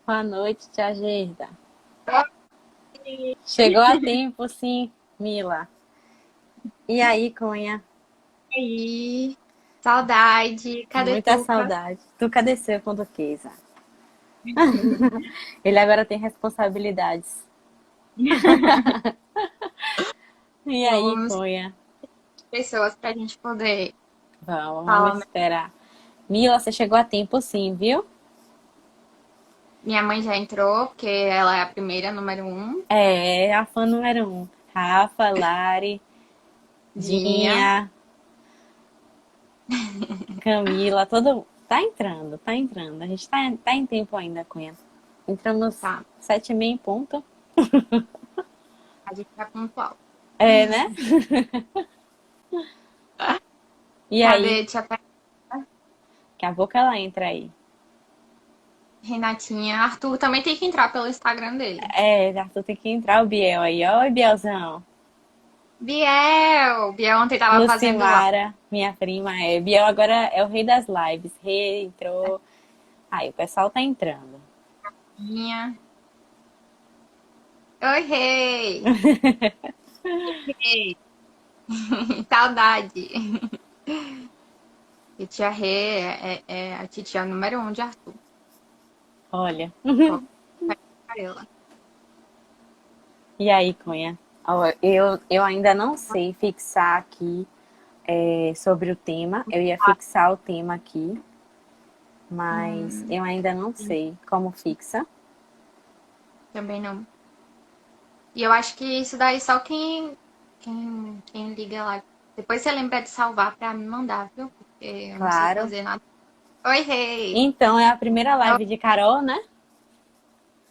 Boa noite, tia Gerda. Oi, Chegou a tempo, sim, Mila. E aí, Cunha? aí, saudade. Cadê Muita Tuca? saudade. Tu cadê seu com Duquesa? Ele agora tem responsabilidades. E aí, Vamos Cunha? pessoas pra gente poder Vamos falar. esperar. Mila, você chegou a tempo, sim, viu? Minha mãe já entrou, porque ela é a primeira, número um. É, a fã número um. Rafa, Lari, Dinha. Dinha, Camila, todo. Tá entrando, tá entrando. A gente tá em tempo ainda, Cunha. Entramos Tá, 7h30 em ponto. a gente tá pontual. É, né? E aí, Cadê tia daqui a pouco ela entra aí. Renatinha? Arthur também tem que entrar pelo Instagram dele. É, Arthur tem que entrar o Biel aí. Oi, Bielzão. Biel! Biel ontem tava fazendo lá. Lucimara, minha prima, é. Biel agora é o rei das lives. Rei, entrou. Aí, o pessoal tá entrando. Dinha. Oi, rei! Rei! Saudade! E tia Rê é a titia número um de Arthur. Olha. Coloca ela. E aí, Cunha? Ó, eu ainda não sei fixar aqui sobre o tema. Eu ia fixar o tema aqui, mas Hum, eu ainda não sei como fixa. também não. E eu acho que isso daí só quem liga lá. Depois você lembra de salvar pra me mandar, viu? Porque eu não sei Claro. fazer nada. Oi, rei! Então, é a primeira live de Carol, né?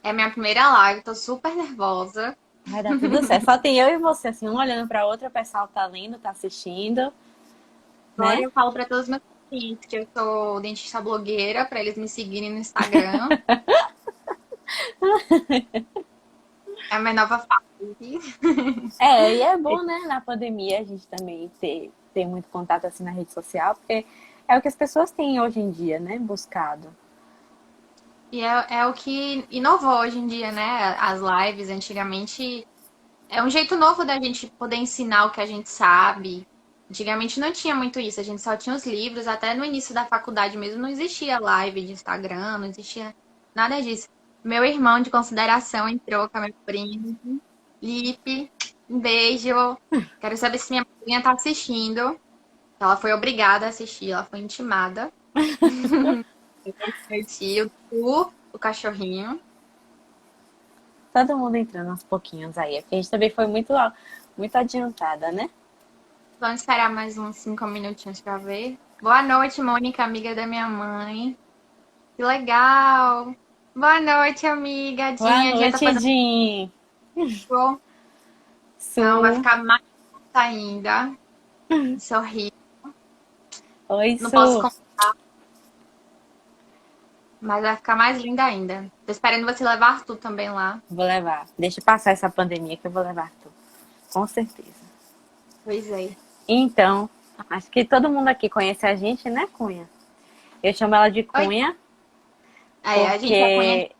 É minha primeira live, tô super nervosa. Vai dar tudo certo. Só tem eu e você, assim, um olhando pra outra, o pessoal tá lendo, tá assistindo, Agora né? eu falo pra todos os meus pacientes que eu sou dentista blogueira, pra eles me seguirem no Instagram. É a minha nova fase. É, e é bom, né, na pandemia a gente também ter muito contato assim na rede social, porque é o que as pessoas têm hoje em dia, né, buscado. E é o que inovou hoje em dia, né? As lives, antigamente, é um jeito novo da gente poder ensinar o que a gente sabe. Antigamente não tinha muito isso, a gente só tinha os livros, até no início da faculdade mesmo não existia live de Instagram, não existia nada disso. Meu irmão de consideração entrou com a minha prima, Lipe, um beijo. Quero saber se minha madrinha tá assistindo. Ela foi obrigada a assistir, ela foi intimada. Meu tio, o cachorrinho. Todo mundo entrando aos pouquinhos aí, porque a gente também foi muito adiantada, né? Vamos esperar mais uns 5 minutinhos pra ver. Boa noite, Mônica, amiga da minha mãe. Que legal! Boa noite, amiga. Boa Dinha. Dinha tá noite, fazendo Jim. show. Então vai Su. ficar mais bonita ainda. Sorri. Oi, Não posso Su. contar, mas vai ficar mais linda ainda. Tô esperando você levar Arthur também lá. Vou levar. Deixa passar essa pandemia que eu vou levar tu. Com certeza. Pois é. Então, acho que todo mundo aqui conhece a gente, né, Cunha? Eu chamo ela de Oi. Cunha, Aí, a gente já conhece.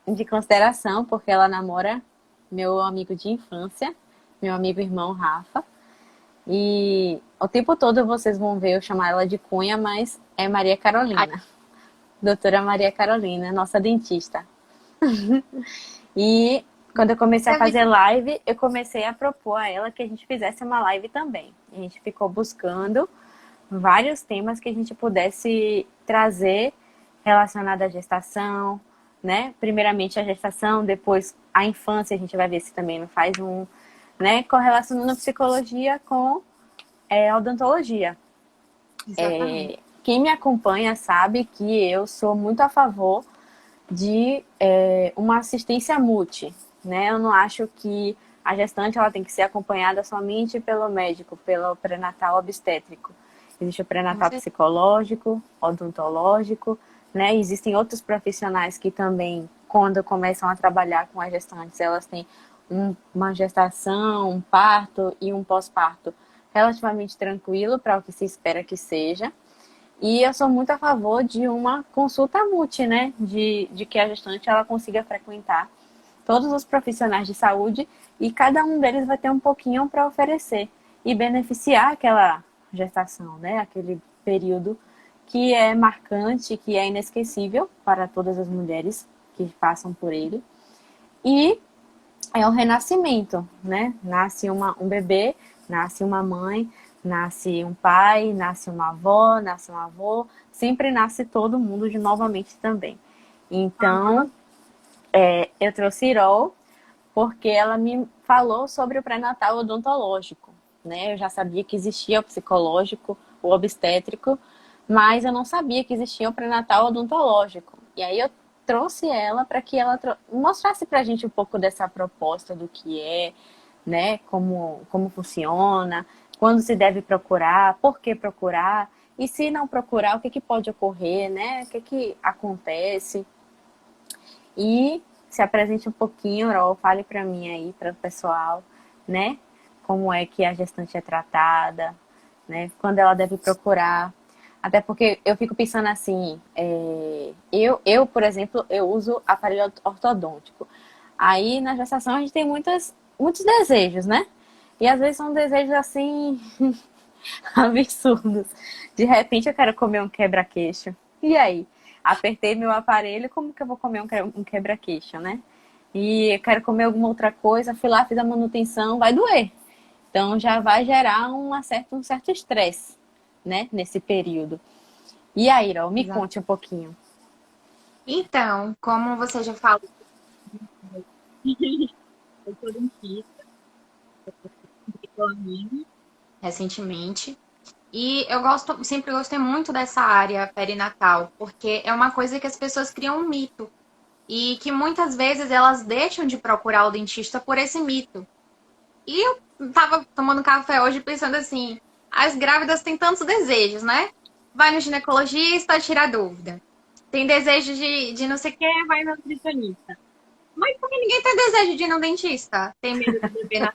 porque de consideração, porque ela namora meu amigo de infância, meu amigo irmão Rafa. E o tempo todo vocês vão ver eu chamar ela de Cunha, mas é Maria Carolina. Doutora Maria Carolina, nossa dentista. E quando eu comecei a fazer live, eu comecei a propor a ela que a gente fizesse uma live também. A gente ficou buscando vários temas que a gente pudesse trazer relacionado à gestação, né? Primeiramente a gestação, depois a infância, a gente vai ver se também não faz um, né? Correlacionando psicologia com odontologia. Exatamente. Quem me acompanha sabe que eu sou muito a favor de uma assistência multi, né? Eu não acho que a gestante ela tem que ser acompanhada somente pelo médico, pelo pré-natal obstétrico. Existe o Com pré-natal certeza. psicológico, odontológico, né? Existem outros profissionais que também, quando começam a trabalhar com as gestantes, elas têm uma gestação, um parto e um pós-parto relativamente tranquilo para o que se espera que seja. E eu sou muito a favor de uma consulta multi, né? De que a gestante ela consiga frequentar todos os profissionais de saúde e cada um deles vai ter um pouquinho para oferecer e beneficiar aquela gestação, né? Aquele período que é marcante, que é inesquecível para todas as mulheres que passam por ele. E é o renascimento, né? Nasce um bebê, nasce uma mãe, nasce um pai, nasce uma avó, nasce um avô, sempre nasce todo mundo de novamente também. Então, eu trouxe Irol porque ela me falou sobre o pré-natal odontológico, né? Eu já sabia que existia o psicológico, o obstétrico, mas eu não sabia que existia o pré-natal odontológico. E aí eu trouxe ela para que ela mostrasse para a gente um pouco dessa proposta do que é, né? Como funciona, quando se deve procurar, por que procurar, e se não procurar, o que pode ocorrer, né? O que acontece. E se apresente um pouquinho, Rol, fale para mim aí, para o pessoal, né? Como é que a gestante é tratada, né? Quando ela deve procurar. Até porque eu fico pensando assim, por exemplo, eu uso aparelho ortodôntico. Aí na gestação a gente tem muitos desejos, né? E às vezes são desejos assim absurdos. De repente eu quero comer um quebra-queixo. E aí? Apertei meu aparelho, como que eu vou comer um quebra-queixo, né? E eu quero comer alguma outra coisa, fui lá, fiz a manutenção, vai doer. Então já vai gerar um certo estresse, né? Nesse período. E aí, Irol, me Exato. conte um pouquinho. Então, como você já falou, eu sou dentista, recentemente. E eu sempre gostei muito dessa área perinatal, porque é uma coisa que as pessoas criam um mito. E que muitas vezes elas deixam de procurar o dentista por esse mito. E eu tava tomando café hoje pensando assim, as grávidas têm tantos desejos, né? Vai no ginecologista, tira dúvida. Tem desejo de não sei o que, vai no nutricionista. Mas por que ninguém tem desejo de ir no dentista? Tem medo do bebê na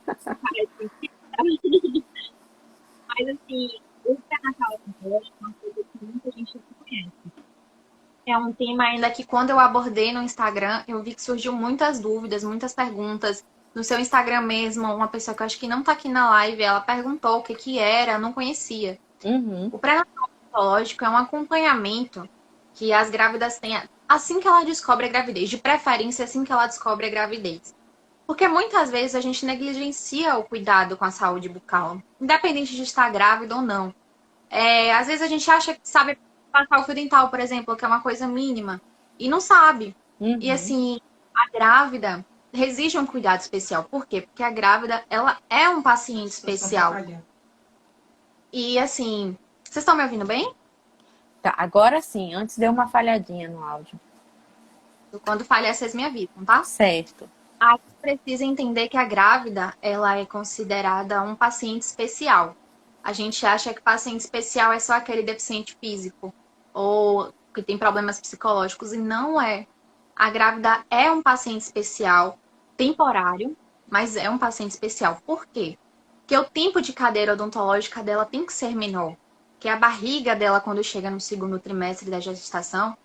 Mas assim, o pré-natal é uma coisa que muita gente não conhece. É um tema ainda que quando eu abordei no Instagram, eu vi que surgiu muitas dúvidas, muitas perguntas. No seu Instagram mesmo, uma pessoa que eu acho que não tá aqui na live, ela perguntou o que que era, eu não conhecia. Uhum. O pré-natal psicológico é um acompanhamento que as grávidas têm assim que ela descobre a gravidez, de preferência assim que ela descobre a gravidez. Porque muitas vezes a gente negligencia o cuidado com a saúde bucal, independente de estar grávida ou não. Às vezes a gente acha que sabe passar o fio dental, por exemplo, que é uma coisa mínima, e não sabe. E Uhum. assim, a grávida exige um cuidado especial. Por quê? Porque a grávida, ela é um paciente especial. E assim, vocês estão me ouvindo bem? Tá, agora sim, antes deu uma falhadinha no áudio. Quando falhar, vocês me avisam, tá? Certo. A gente precisa entender que a grávida, ela é considerada um paciente especial. A gente acha que paciente especial é só aquele deficiente físico ou que tem problemas psicológicos, e não é. A grávida é um paciente especial, temporário, mas é um paciente especial. Por quê? Porque o tempo de cadeira odontológica dela tem que ser menor. Que a barriga dela, quando chega no segundo trimestre da gestação,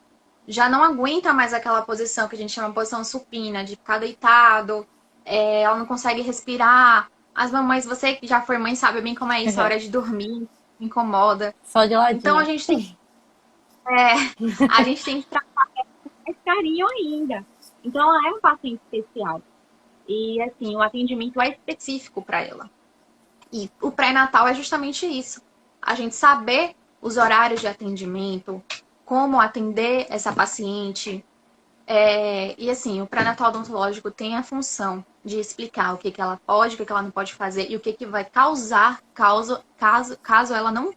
já não aguenta mais aquela posição que a gente chama de posição supina, de ficar deitado, ela não consegue respirar. As mamães, você que já foi mãe, sabe bem como é isso, a hora de dormir, incomoda. Só de Então ladinho. a gente tem que tratar com mais carinho ainda. Então ela é um paciente especial. E assim, o atendimento é específico para ela. E o pré-natal é justamente isso. A gente saber os horários de atendimento, como atender essa paciente. E assim, o pré-natal odontológico tem a função de explicar o que ela pode, o que ela não pode fazer e o que vai causar caso ela não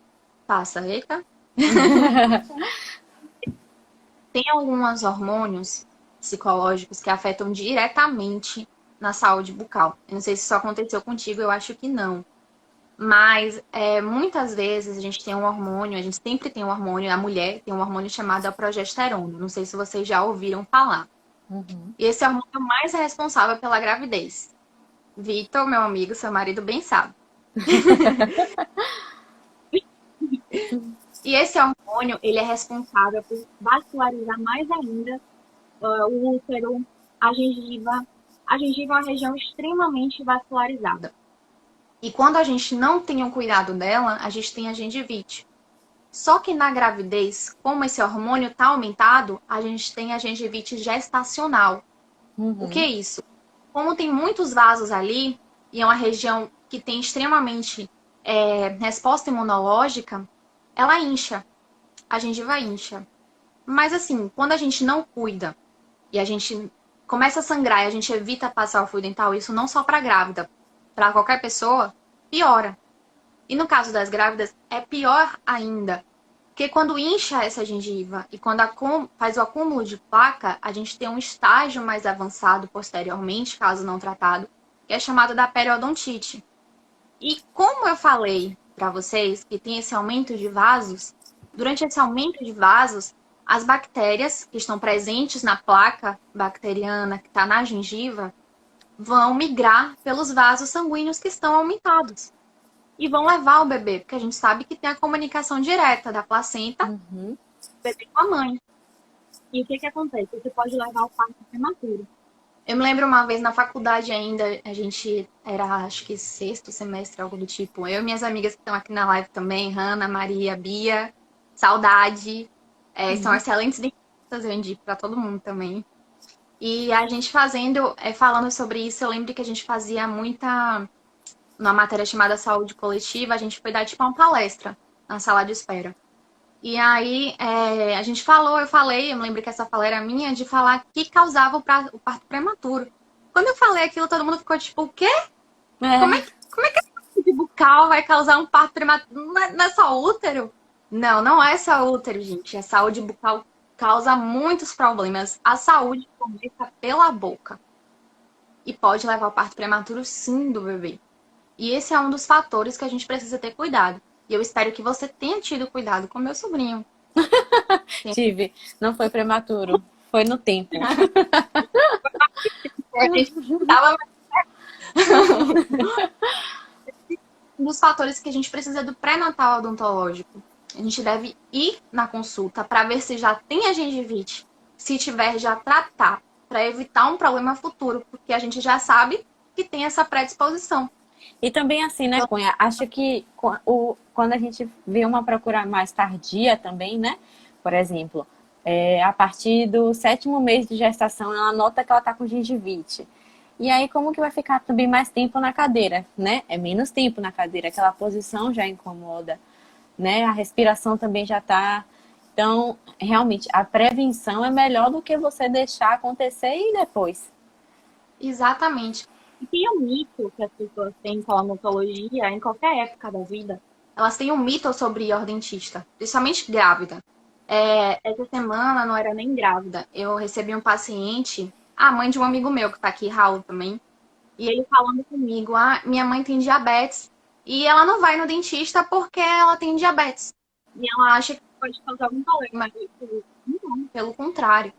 faça. Eita! Tem alguns hormônios psicológicos que afetam diretamente na saúde bucal. Eu não sei se isso aconteceu contigo, eu acho que não. Mas muitas vezes a gente tem um hormônio, a gente sempre tem um hormônio, a mulher tem um hormônio chamado a progesterona. Não sei se vocês já ouviram falar. Uhum. E esse hormônio é o mais responsável pela gravidez. Vitor, meu amigo, seu marido bem sabe. E esse hormônio hormônio, ele é responsável por vascularizar mais ainda o útero, a gengiva. A gengiva é uma região extremamente vascularizada. E quando a gente não tem o cuidado dela, a gente tem a gengivite. Só que na gravidez, como esse hormônio está aumentado, a gente tem a gengivite gestacional. O que é isso? Como tem muitos vasos ali, e é uma região que tem extremamente resposta imunológica, ela incha. A gengiva incha. Mas assim, quando a gente não cuida e a gente começa a sangrar e a gente evita passar o fio dental, isso não só para grávida, para qualquer pessoa, piora. E no caso das grávidas, é pior ainda. Porque quando incha essa gengiva e quando faz o acúmulo de placa, a gente tem um estágio mais avançado posteriormente, caso não tratado, que é chamado da periodontite. E como eu falei para vocês que tem esse aumento de vasos, durante esse aumento de vasos, as bactérias que estão presentes na placa bacteriana que está na gengiva vão migrar pelos vasos sanguíneos que estão aumentados. E vão levar o bebê, porque a gente sabe que tem a comunicação direta da placenta do bebê com a mãe. E o que acontece? Você pode levar o parto prematuro. Eu me lembro uma vez na faculdade ainda, a gente era, acho que sexto semestre, algo do tipo. Eu e minhas amigas que estão aqui na live também, Hanna, Maria, Bia, Saudade, são excelentes dentistas, eu indico para todo mundo também. E a gente falando sobre isso, eu lembro que a gente fazia muita, numa matéria chamada Saúde Coletiva, a gente foi dar tipo uma palestra na sala de espera. E aí a gente eu me lembro que essa fala era minha, de falar que causava o parto prematuro. Quando eu falei aquilo, todo mundo ficou tipo, o quê? Como é que a saúde bucal vai causar um parto prematuro? Não é só útero? Não, não é só útero, gente. A saúde bucal causa muitos problemas. A saúde começa pela boca. E pode levar ao parto prematuro, sim, do bebê. E esse é um dos fatores que a gente precisa ter cuidado. E eu espero que você tenha tido cuidado com meu sobrinho. Tive. Não foi prematuro. Foi no tempo. A gente tava... Um dos fatores que a gente precisa é do pré-natal odontológico. A gente deve ir na consulta para ver se já tem a gengivite. Se tiver, já tratar. Para evitar um problema futuro. Porque a gente já sabe que tem essa predisposição. E também assim, né, Cunha? Acho que quando a gente vê uma procura mais tardia também, né? Por exemplo, a partir do 7º mês de gestação, ela nota que ela tá com gengivite. E aí, como que vai ficar também mais tempo na cadeira, né? É menos tempo na cadeira, aquela posição já incomoda, né? A respiração também já tá... Então, realmente, a prevenção é melhor do que você deixar acontecer e depois. Exatamente. E tem um mito que as pessoas têm com a odontologia, em qualquer época da vida, elas têm um mito sobre ir ao dentista, principalmente grávida. Essa semana não era nem grávida. Eu recebi um paciente, a mãe de um amigo meu, que tá aqui, Raul também, e ele falando comigo, minha mãe tem diabetes e ela não vai no dentista porque ela tem diabetes. E ela acha que pode causar algum problema. Não, pelo contrário.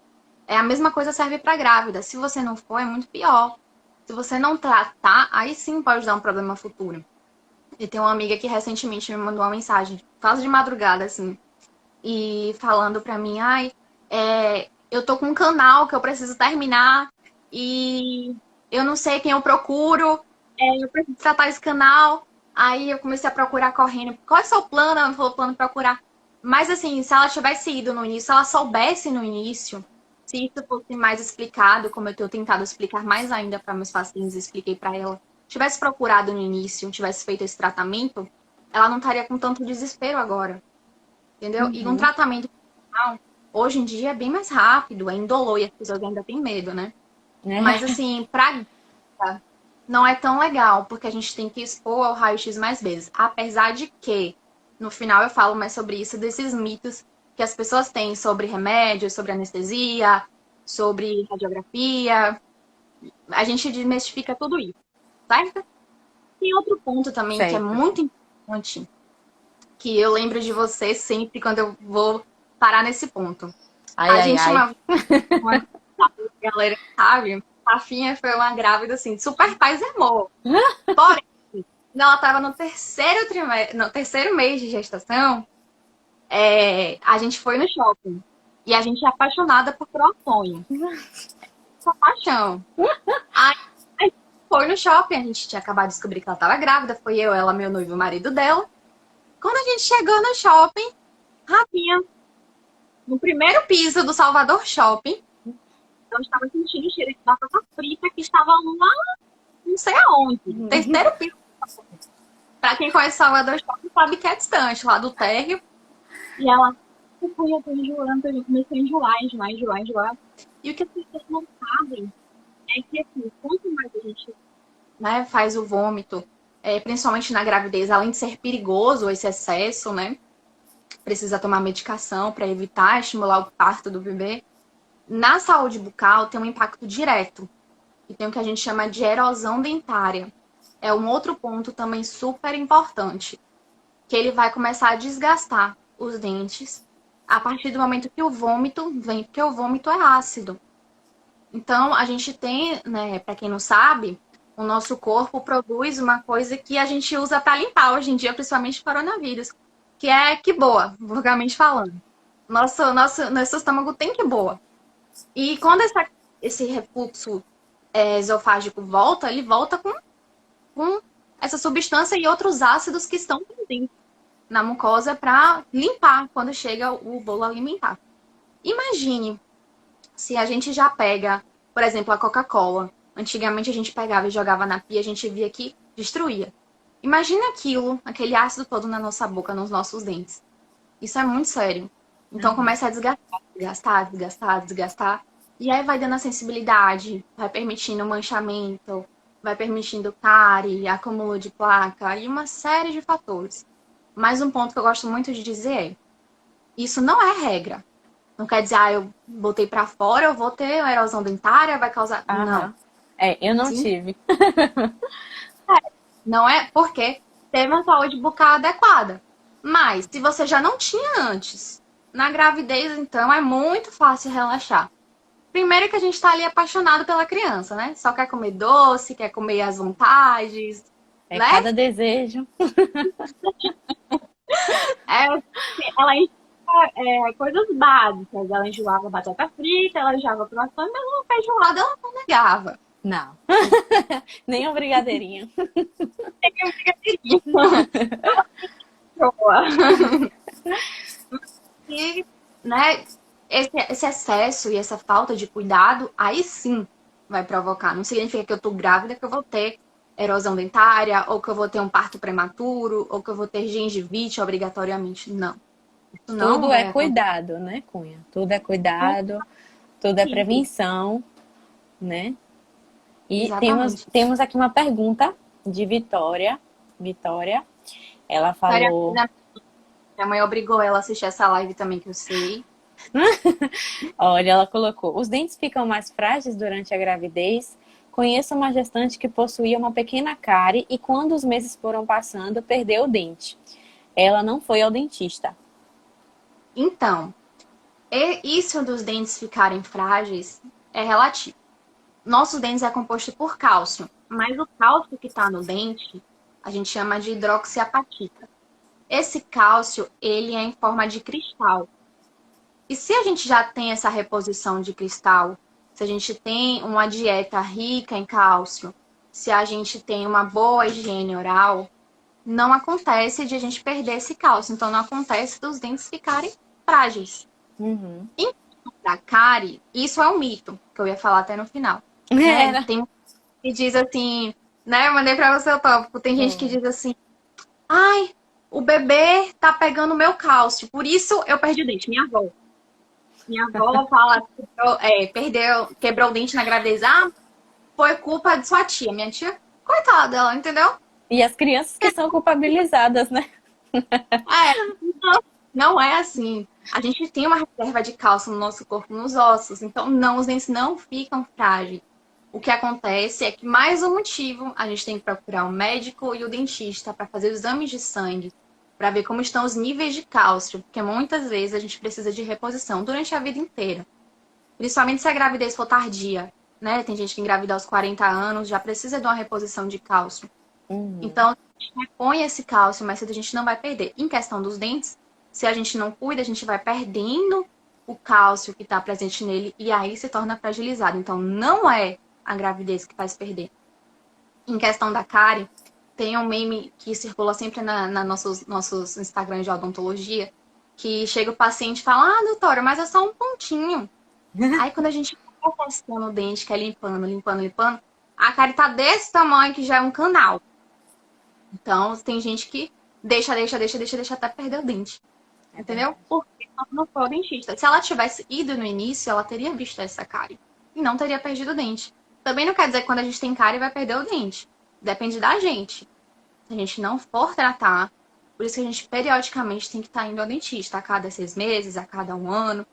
A mesma coisa serve para grávida. Se você não for, é muito pior. Se você não tratar, aí sim pode dar um problema futuro. E tem uma amiga que recentemente me mandou uma mensagem, quase de madrugada, assim, e falando pra mim, eu tô com um canal que eu preciso terminar e eu não sei quem eu procuro, eu preciso tratar esse canal. Aí eu comecei a procurar correndo. Qual é o seu plano? Ela falou plano procurar. Mas assim, se ela tivesse ido no início, se ela soubesse no início, se isso fosse mais explicado, como eu tenho tentado explicar mais ainda para meus pacientes, expliquei para ela, tivesse procurado no início, tivesse feito esse tratamento, ela não estaria com tanto desespero agora. Entendeu? E um tratamento hoje em dia é bem mais rápido, é indolor e as pessoas ainda têm medo, né? Mas assim, pra não é tão legal, porque a gente tem que expor ao raio-x mais vezes. Apesar de que, no final eu falo mais sobre isso, desses mitos que as pessoas têm sobre remédios, sobre anestesia, sobre radiografia. A gente desmistifica tudo isso, certo? Tem outro ponto também que é muito importante, que eu lembro de você sempre quando eu vou parar nesse ponto. Uma galera sabe, a Rafinha foi uma grávida assim, super paz e amor. Porém, ela estava no terceiro mês de gestação, A gente foi no shopping. E a gente é apaixonada por croissant. Essa paixão. Aí a gente foi no shopping, a gente tinha acabado de descobrir que ela estava grávida. Foi eu, ela, meu noivo e o marido dela. Quando a gente chegou no shopping, Rafinha, no primeiro piso do Salvador Shopping, eu estava sentindo o cheiro de batata frita que estava lá, não sei aonde. No terceiro piso. Pra quem conhece Salvador Shopping sabe que é distante, lá do térreo. E ela, eu tô enjoando, eu comecei a enjoar. E o que as pessoas não sabem é que, assim, quanto mais a gente, né, faz o vômito, principalmente na gravidez, além de ser perigoso esse excesso, né? Precisa tomar medicação para evitar estimular o parto do bebê. Na saúde bucal tem um impacto direto. E tem o que a gente chama de erosão dentária. É um outro ponto também super importante. Que ele vai começar a desgastar os dentes a partir do momento que o vômito vem, porque o vômito é ácido. Então, a gente tem, né, para quem não sabe, o nosso corpo produz uma coisa que a gente usa para limpar hoje em dia, principalmente coronavírus, que é que boa, vulgarmente falando. Nosso estômago tem que boa. E quando esse refluxo esofágico volta, ele volta com essa substância e outros ácidos que estão presentes na mucosa para limpar quando chega o bolo alimentar. Imagine se a gente já pega, por exemplo, a Coca-Cola. Antigamente a gente pegava e jogava na pia, a gente via que destruía. Imagina aquilo, aquele ácido todo na nossa boca, nos nossos dentes. Isso é muito sério. Então começa a desgastar. E aí vai dando a sensibilidade, vai permitindo manchamento, vai permitindo cárie, acúmulo de placa e uma série de fatores. Mas um ponto que eu gosto muito de dizer é, isso não é regra. Não quer dizer, eu botei pra fora, eu vou ter uma erosão dentária, vai causar... Não. Eu não Sim? tive. Não é porque teve uma saúde bucal adequada. Mas, se você já não tinha antes, na gravidez, então, é muito fácil relaxar. Primeiro que a gente tá ali apaixonado pela criança, né? Só quer comer doce, quer comer as vontades, É né? cada desejo. Ela enjoava coisas básicas. Ela enjoava batata frita, ela enjoava croissant, mas uma feijoada ela não negava. Não. Nem um brigadeirinho. E, né, esse excesso e essa falta de cuidado, aí sim vai provocar. Não significa que eu tô grávida que eu vou ter erosão dentária, ou que eu vou ter um parto prematuro, ou que eu vou ter gengivite obrigatoriamente. Não. Isso não Tudo vai é acontecer. cuidado, né, Cunha? Tudo é cuidado, tudo é prevenção, né? E Exatamente. temos aqui uma pergunta de Vitória. Vitória, ela falou... Minha mãe obrigou ela a assistir essa live também, que eu sei. Olha, ela colocou: os dentes ficam mais frágeis durante a gravidez. Conheço uma gestante que possuía uma pequena cárie e quando os meses foram passando, perdeu o dente. Ela não foi ao dentista. Então, isso dos dentes ficarem frágeis é relativo. Nossos dentes é composto por cálcio, mas o cálcio que está no dente, a gente chama de hidroxiapatita. Esse cálcio, ele é em forma de cristal. E se a gente já tem essa reposição de cristal, se a gente tem uma dieta rica em cálcio, se a gente tem uma boa higiene oral, não acontece de a gente perder esse cálcio. Então, não acontece dos dentes ficarem frágeis. Uhum. Em da cárie, isso é um mito, que eu ia falar até no final. Era. Tem que diz assim, né? Eu mandei pra você o tópico. Tem gente que diz assim, ai, o bebê tá pegando meu cálcio, por isso eu perdi o dente. Minha avó. Minha avó fala, quebrou o dente na gravidez. Ah, foi culpa de sua tia. Minha tia, coitada dela, entendeu? E as crianças que são culpabilizadas, né? Não é assim. A gente tem uma reserva de cálcio no nosso corpo, nos ossos. Então, não, os dentes não ficam frágeis. O que acontece é que, mais um motivo, a gente tem que procurar o médico e o dentista para fazer exames de sangue, para ver como estão os níveis de cálcio, porque muitas vezes a gente precisa de reposição durante a vida inteira. Principalmente se a gravidez for tardia, né? Tem gente que engravida aos 40 anos, já precisa de uma reposição de cálcio. Uhum. Então, a gente repõe esse cálcio, mas a gente não vai perder. Em questão dos dentes, Se a gente não cuida, a gente vai perdendo o cálcio que está presente nele e aí se torna fragilizado. Então, não é a gravidez que faz perder. Em questão da cárie, tem um meme que circula sempre na nossos Instagrams de odontologia, que chega o paciente e fala, ah, doutora, mas é só um pontinho. Aí quando a gente vai passando o dente, que é limpando, a cárie tá desse tamanho que já é um canal. Então, tem gente que deixa até perder o dente. Entendeu? Porque ela não foi ao dentista. Se ela tivesse ido no início, ela teria visto essa cárie. E não teria perdido o dente. Também não quer dizer que quando a gente tem cárie vai perder o dente. Depende da gente. Se a gente não for tratar, por isso que a gente periodicamente tem que estar indo ao dentista. A cada 6 meses, a cada 1 ano.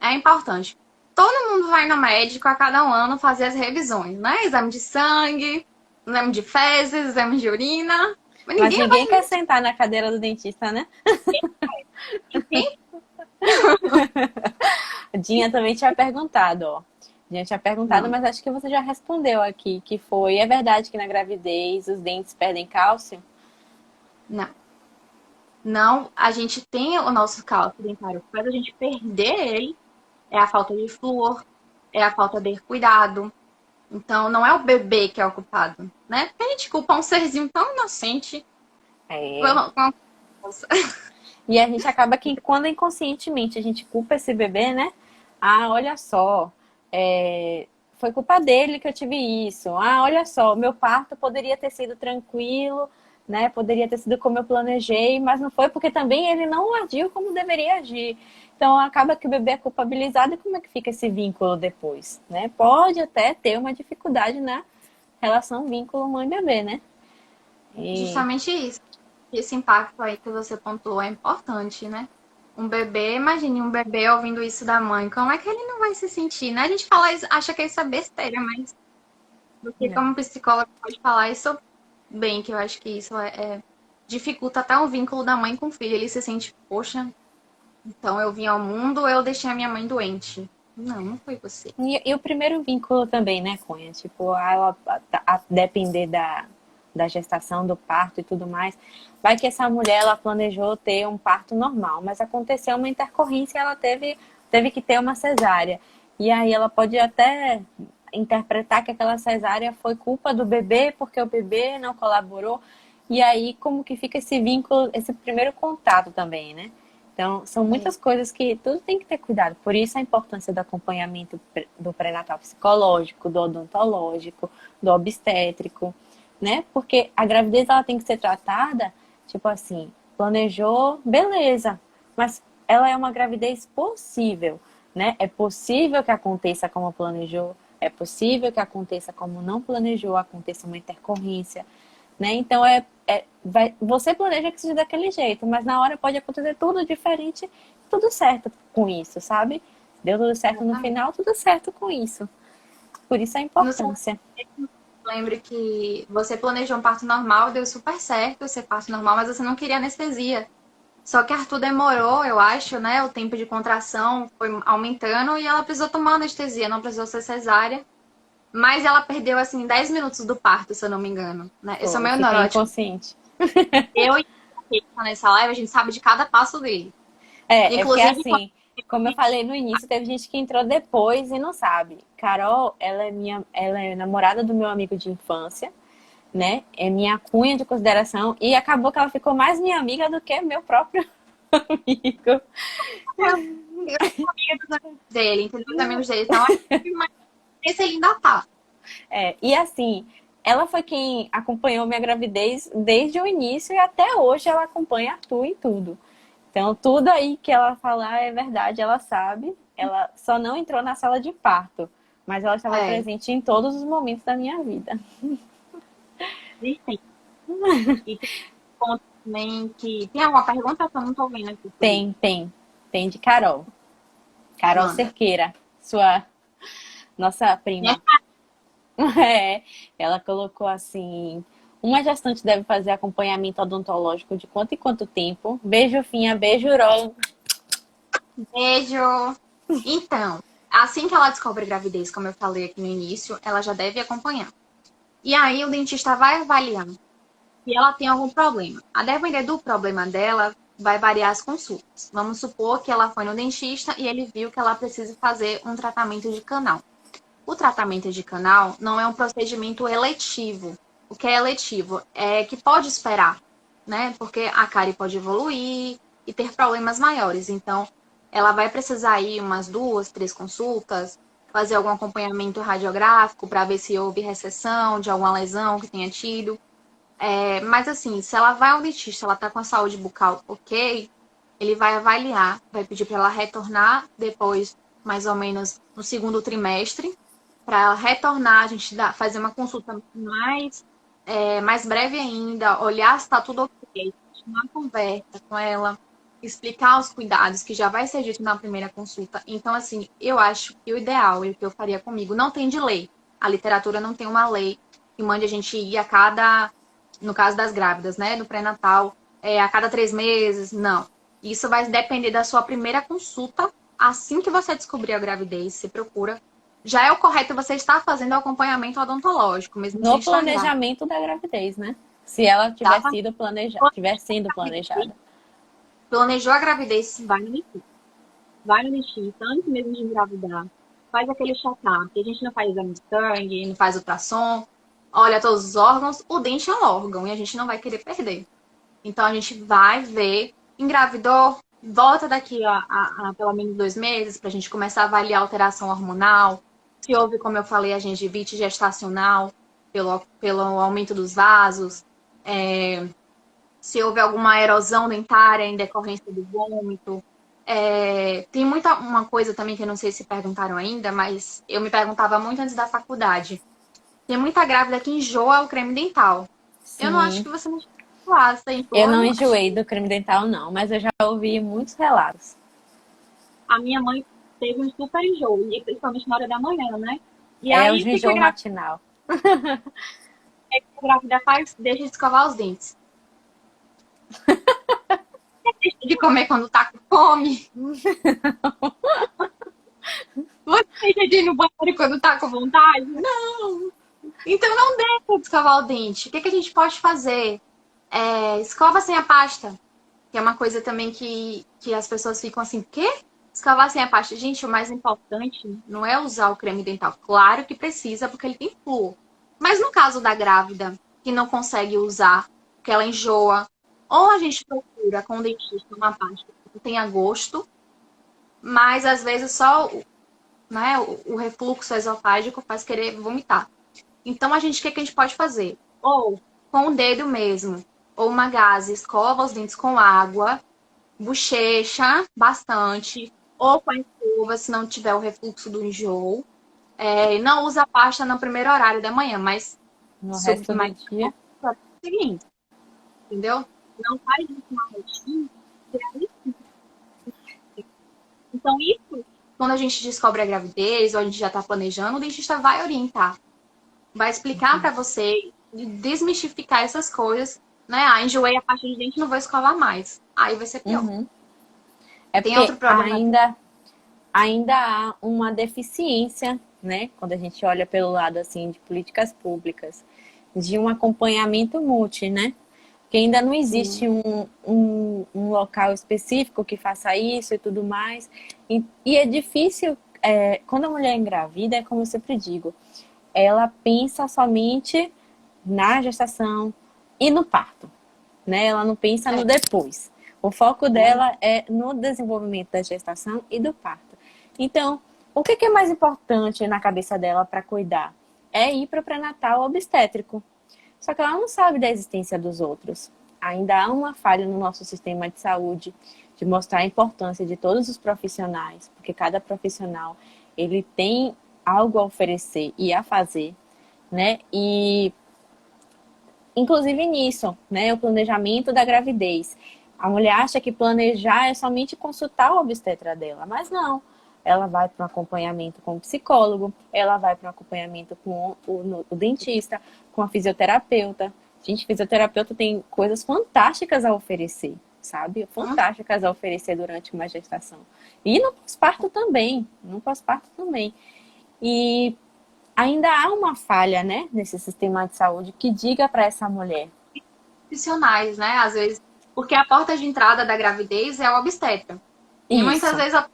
É importante. Todo mundo vai no médico a cada 1 ano fazer as revisões, né? Exame de sangue, exame de fezes, exame de urina. Mas ninguém quer sentar na cadeira do dentista, né? Dinha também tinha perguntado, ó. Dinha tinha perguntado, mas acho que você já respondeu aqui, que foi, é verdade que na gravidez os dentes perdem cálcio? Não. Não, a gente tem o nosso cálcio dentário, mas a gente perder ele é a falta de flúor, é a falta de cuidado. Então, não é o bebê que é o culpado, né? Porque a gente culpa um serzinho tão inocente. É. E a gente acaba que, quando inconscientemente a gente culpa esse bebê, né? Ah, olha só, foi culpa dele que eu tive isso. Ah, olha só, meu parto poderia ter sido tranquilo, né? Poderia ter sido como eu planejei, mas não foi porque também ele não agiu como deveria agir. Então acaba que o bebê é culpabilizado e como é que fica esse vínculo depois, né? Pode até ter uma dificuldade na relação vínculo mãe-bebê, né? Justamente isso. Esse impacto aí que você pontuou é importante, né? Um bebê, imagine um bebê ouvindo isso da mãe, como é que ele não vai se sentir, né? A gente fala isso, acha que isso é besteira, mas você como psicóloga pode falar isso bem, que eu acho que isso dificulta até o vínculo da mãe com o filho. Ele se sente, poxa, então eu vim ao mundo, eu deixei a minha mãe doente. Não, não foi você. E o primeiro vínculo também, né, Cunha? Tipo, ela a depender da gestação, do parto e tudo mais. Vai que essa mulher, ela planejou ter um parto normal, mas aconteceu uma intercorrência e ela teve que ter uma cesárea. E aí ela pode até interpretar que aquela cesárea foi culpa do bebê, porque o bebê não colaborou. E aí, como que fica esse vínculo, esse primeiro contato também, né? Então, são muitas coisas que tudo tem que ter cuidado. Por isso a importância do acompanhamento do pré-natal psicológico, do odontológico, do obstétrico, né? Porque a gravidez ela tem que ser tratada, tipo assim, planejou, beleza, mas ela é uma gravidez possível, né? É possível que aconteça como planejou, é possível que aconteça como não planejou, aconteça uma intercorrência, né? Então você planeja que seja daquele jeito, mas na hora pode acontecer tudo diferente, tudo certo com isso, sabe? Deu tudo certo no final, tudo certo com isso. Por isso a importância. Lembre que você planejou um parto normal, deu super certo ser parto normal, mas você não queria anestesia. Só que Arthur demorou, eu acho, né? O tempo de contração foi aumentando e ela precisou tomar anestesia, não precisou ser cesárea. Mas ela perdeu, assim, 10 minutos do parto, se eu não me engano. Né? Eu sou meio neurótica. Inconsciente. Eu e a nessa live, a gente sabe de cada passo dele. Inclusive, é porque assim, como eu falei no início, teve gente que entrou depois e não sabe. Carol, ela é namorada do meu amigo de infância, né? É minha cunha de consideração e acabou que ela ficou mais minha amiga do que meu próprio amigo. Eu sou amiga dos amigos dele, entendeu? Os amigos dele. Então, esse ele ainda tá. E assim, ela foi quem acompanhou minha gravidez desde o início e até hoje ela acompanha Arthur em tudo. Então, tudo aí que ela falar é verdade, ela sabe. Ela só não entrou na sala de parto, mas ela estava presente em todos os momentos da minha vida. E tem ponto também que... Tem alguma pergunta que eu não tô vendo aqui? Tem de Carol. Carol Cerqueira, nossa prima. Ela colocou assim... Uma gestante deve fazer acompanhamento odontológico de quanto em quanto tempo? Beijo, Finha. Beijo, Urol. Beijo. Então, assim que ela descobre gravidez, como eu falei aqui no início, ela já deve acompanhar. E aí o dentista vai avaliando se ela tem algum problema. A depender do problema dela, vai variar as consultas. Vamos supor que ela foi no dentista e ele viu que ela precisa fazer um tratamento de canal. O tratamento de canal não é um procedimento eletivo. O que é eletivo é que pode esperar, né? Porque a cárie pode evoluir e ter problemas maiores. Então, ela vai precisar ir umas 2, 3 consultas, fazer algum acompanhamento radiográfico para ver se houve recessão de alguma lesão que tenha tido. Mas assim, se ela vai ao dentista, ela tá com a saúde bucal ok, ele vai avaliar, vai pedir para ela retornar depois, mais ou menos no segundo trimestre, para ela retornar, a gente fazer uma consulta mais breve ainda, olhar se está tudo ok, continuar a conversa com ela, explicar os cuidados que já vai ser dito na primeira consulta. Então, assim, eu acho que o ideal e o que eu faria comigo não tem de lei. A literatura não tem uma lei que mande a gente ir a cada, no caso das grávidas, né, do pré-natal, a cada 3 meses, não. Isso vai depender da sua primeira consulta. Assim que você descobrir a gravidez, se procura. Já é o correto você estar fazendo o acompanhamento odontológico, mesmo sem No estar grávida. planejamento da gravidez, né? Se ela Tá? tiver sendo planejada. Planejou a gravidez, vai no dentista. Vai no dentista antes mesmo de engravidar. Faz aquele check-up. A gente não faz exame de sangue, não faz ultrassom, olha todos os órgãos. O dente é um órgão e a gente não vai querer perder. Então a gente vai ver, engravidou, volta daqui a pelo menos 2 meses para a gente começar a avaliar a alteração hormonal. Se houve, como eu falei, a gengivite gestacional pelo aumento dos vasos. Se houve alguma erosão dentária em decorrência do vômito. Tem uma coisa também que eu não sei se perguntaram ainda, mas eu me perguntava muito antes da faculdade. Tem muita grávida que enjoa o creme dental. Eu não acho Sim. que você não faça, Eu enjoa, não eu acho. enjoei do creme dental, não, mas eu já ouvi muitos relatos. A minha mãe teve um super enjoo, e principalmente na hora da manhã, né? E É o aí, o que que enjoo matinal. a grávida faz? Deixa de escovar os dentes. Deixa de comer quando tá com fome. Você deixa de ir no banheiro quando tá com vontade? Não! Então não deixa de escovar o dente. O que que a gente pode fazer? Escova sem a pasta. Que é uma coisa também que as pessoas ficam assim, quê? Escovar sem a pasta. Gente, o mais importante não é usar o creme dental. Claro que precisa, porque ele tem flúor. Mas no caso da grávida, que não consegue usar, que ela enjoa, ou a gente procura com o dentista uma pasta que tenha gosto, mas às vezes só, né, o refluxo esofágico faz querer vomitar. Então, o que a gente pode fazer? Ou com o dedo mesmo, ou uma gaze, escova os dentes com água, bochecha bastante, ou com a escova, se não tiver o refluxo do enjoo. Não usa pasta no primeiro horário da manhã, mas No resto do dia. é o seguinte, entendeu? Não faz isso na rotina. Então, isso, quando a gente descobre a gravidez, ou a gente já está planejando, o dentista vai orientar. Vai explicar para você, desmistificar essas coisas, né? Enjoei a parte de dente, não vou escovar mais. Aí vai ser pior. Uhum. É Tem porque outro problema. ainda há uma deficiência, né? Quando a gente olha pelo lado assim de políticas públicas, de um acompanhamento multi, né? Que ainda não existe um local específico que faça isso e tudo mais. E é difícil, quando a mulher engravida, é como eu sempre digo, ela pensa somente na gestação e no parto, né? Ela não pensa no depois. O foco dela é no desenvolvimento da gestação e do parto. Então, o que é mais importante na cabeça dela para cuidar? É ir para o pré-natal obstétrico. Só que ela não sabe da existência dos outros. Ainda há uma falha no nosso sistema de saúde de mostrar a importância de todos os profissionais, porque cada profissional ele tem algo a oferecer e a fazer, né? E inclusive nisso, né? O planejamento da gravidez. A mulher acha que planejar é somente consultar o obstetra dela, mas não. Ela vai para um acompanhamento com o psicólogo, ela vai para um acompanhamento com o dentista, com a fisioterapeuta. Gente, fisioterapeuta tem coisas fantásticas a oferecer, sabe? Fantásticas a oferecer durante uma gestação. E no pós-parto também, no pós-parto também. E ainda há uma falha, né, nesse sistema de saúde que diga para essa mulher. Profissionais, né? Às vezes Porque a porta de entrada da gravidez é o obstetra. E muitas Isso, vezes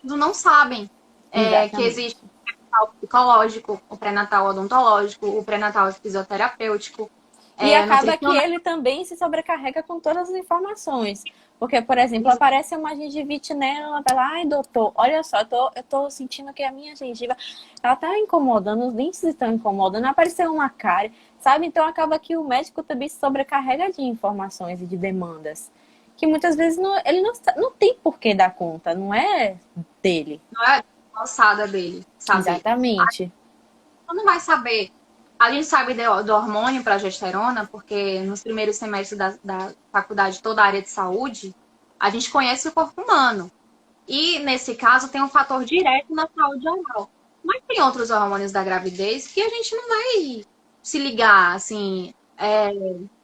não sabem que existe exatamente. o pré-natal psicológico, o pré-natal odontológico, o pré-natal fisioterapêutico, E acaba que nutricional. ele também se sobrecarrega com todas as informações. Porque, por exemplo, aparece uma gengivite nela, vai lá, ai, doutor, olha só, eu tô sentindo que a minha gengiva, ela tá incomodando, os dentes estão incomodando, apareceu uma cárie, sabe? Então acaba que o médico também se sobrecarrega de informações e de demandas. Que muitas vezes ele não tem por que dar conta, não é dele. Não é a alçada dele, saber. Exatamente. Não vai saber. A gente sabe do hormônio para progesterona, porque nos primeiros semestres da faculdade, toda a área de saúde, a gente conhece o corpo humano. E, nesse caso, tem um fator direto na saúde oral. Mas tem outros hormônios da gravidez que a gente não vai se ligar, assim,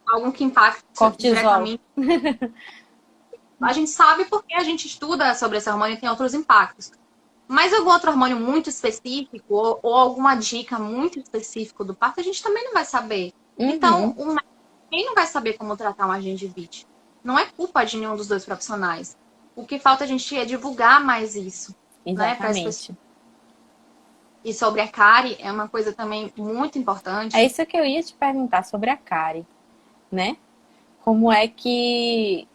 algum que impacte Cortisol. diretamente. A gente sabe porque a gente estuda sobre esse hormônio e tem outros impactos. Mas algum outro hormônio muito específico ou alguma dica muito específica do parto, a gente também não vai saber. Então, Uhum, o médico também não vai saber como tratar uma gengivite. Não é culpa de nenhum dos dois profissionais. O que falta a gente é divulgar mais isso, né, para as pessoas. exatamente. E sobre a cárie, é uma coisa também muito É importante. isso que eu ia te perguntar sobre a cárie, né? Como é que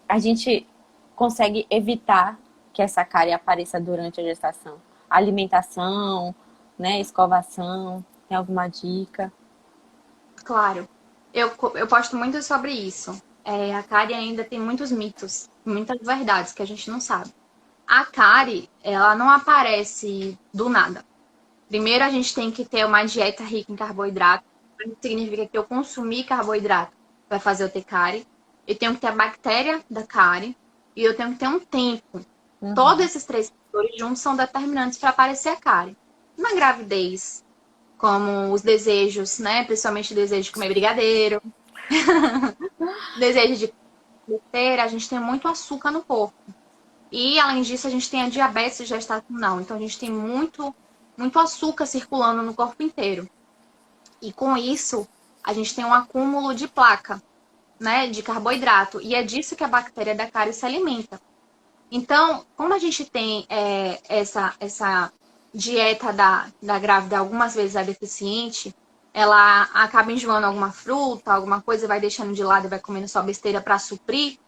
a gente consegue evitar que essa cárie apareça durante a gestação? Alimentação, né? Escovação, tem alguma dica? Claro, eu posto muito sobre isso. A cárie ainda tem muitos mitos, muitas verdades que a gente não sabe. A cárie, ela não aparece do nada. Primeiro, a gente tem que ter uma dieta rica em carboidrato. Isso significa que eu consumir carboidrato vai fazer eu ter cárie. Eu tenho que ter a bactéria da cárie e eu tenho que ter um tempo. Todos Uhum. esses três fatores juntos são determinantes para aparecer a cárie. Na gravidez, como os desejos, né? Principalmente o desejo de comer brigadeiro, desejo de comer, a gente tem muito açúcar no corpo. E, além disso, a gente tem a diabetes gestacional. Então, a gente tem muito açúcar circulando no corpo inteiro. E, com isso, a gente tem um acúmulo de placa, né, de carboidrato. E é disso que a bactéria da cárie se alimenta. Então, como a gente tem essa dieta da grávida, algumas vezes é deficiente, ela acaba enjoando alguma fruta, alguma coisa, vai deixando de lado e vai comendo só besteira para suprir,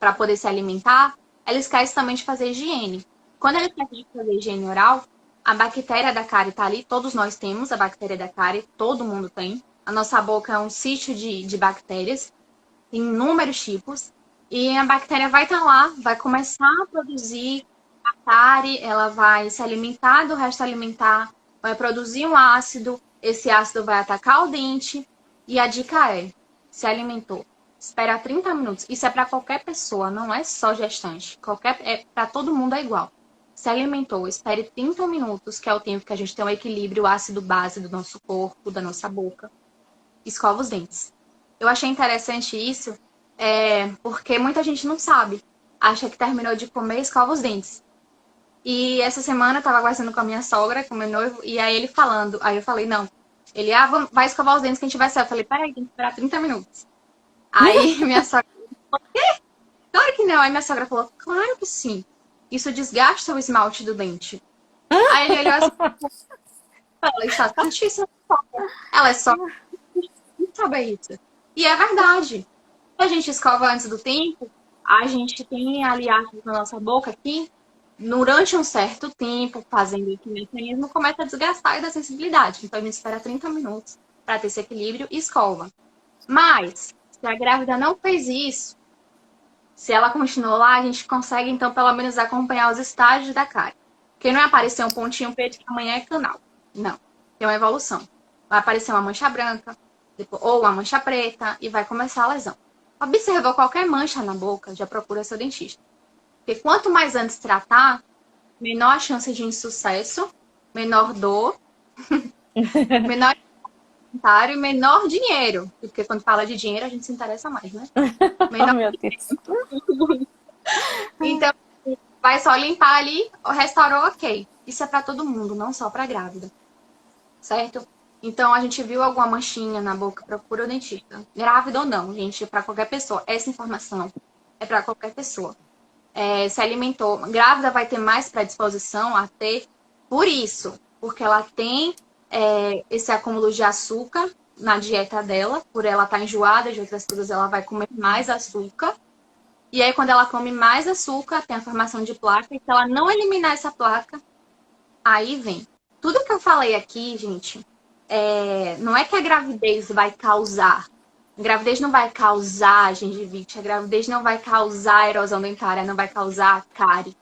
para poder se alimentar, ela esquece também de fazer higiene. Quando ela esquece de fazer higiene oral, a bactéria da cárie está ali, todos nós temos a bactéria da cárie, todo mundo tem. A nossa boca é um sítio de bactérias, tem inúmeros tipos. E a bactéria vai estar lá, vai começar a produzir a cárie, ela vai se alimentar do resto alimentar, vai produzir um ácido, esse ácido vai atacar o dente. E a dica é: se alimentou, espera 30 minutos. Isso é para qualquer pessoa, não é só gestante. Para todo mundo é igual. Se alimentou, espere 30 minutos, que é o tempo que a gente tem um equilíbrio ácido-base do nosso corpo, da nossa boca. Escova os dentes. Eu achei interessante isso, porque muita gente não sabe. Acha que terminou de comer e escova os dentes. E essa semana eu tava conversando com a minha sogra, com o meu noivo, e aí ele falando. Aí eu falei, não. Ele, vai escovar os dentes que a gente vai sair. Eu falei, peraí, tem que esperar 30 minutos. Aí minha sogra falou, claro que não. Aí minha sogra falou, claro que sim. Isso desgasta o esmalte do dente. Aí ele olhou assim, ela está certíssima. Ela é só saber isso. E é verdade. A gente escova antes do tempo, a gente tem ali ácido na nossa boca que, durante um certo tempo, fazendo esse mecanismo, começa a desgastar e dar sensibilidade. Então, a gente espera 30 minutos para ter esse equilíbrio e escova. Mas, se a grávida não fez isso, se ela continuou lá, a gente consegue, então, pelo menos acompanhar os estágios da cárie. Porque não é aparecer um pontinho preto que amanhã é canal. Não. Tem uma evolução. Vai aparecer uma mancha branca, ou uma mancha preta, e vai começar a lesão. Observou qualquer mancha na boca, já procura seu dentista. Porque quanto mais antes tratar, menor a chance de insucesso, menor dor, menor comentário e menor dinheiro. Porque quando fala de dinheiro, a gente se interessa mais, né? Oh, Menor... meu Deus. Então, vai só limpar ali, restaurou, ok. Isso é para todo mundo, não só para grávida. Certo? Então, a gente viu alguma manchinha na boca, procura o dentista. Grávida ou não, gente, para qualquer pessoa. Essa informação é para qualquer pessoa. Se alimentou. Grávida vai ter mais predisposição a ter por isso, porque ela tem esse acúmulo de açúcar na dieta dela, por ela estar enjoada de outras coisas, ela vai comer mais açúcar. E aí, quando ela come mais açúcar, tem a formação de placa, e se ela não eliminar essa placa, aí vem. Tudo que eu falei aqui, gente, não é que a gravidez vai causar. A gravidez não vai causar gengivite, a gravidez não vai causar erosão dentária, não vai causar cárie.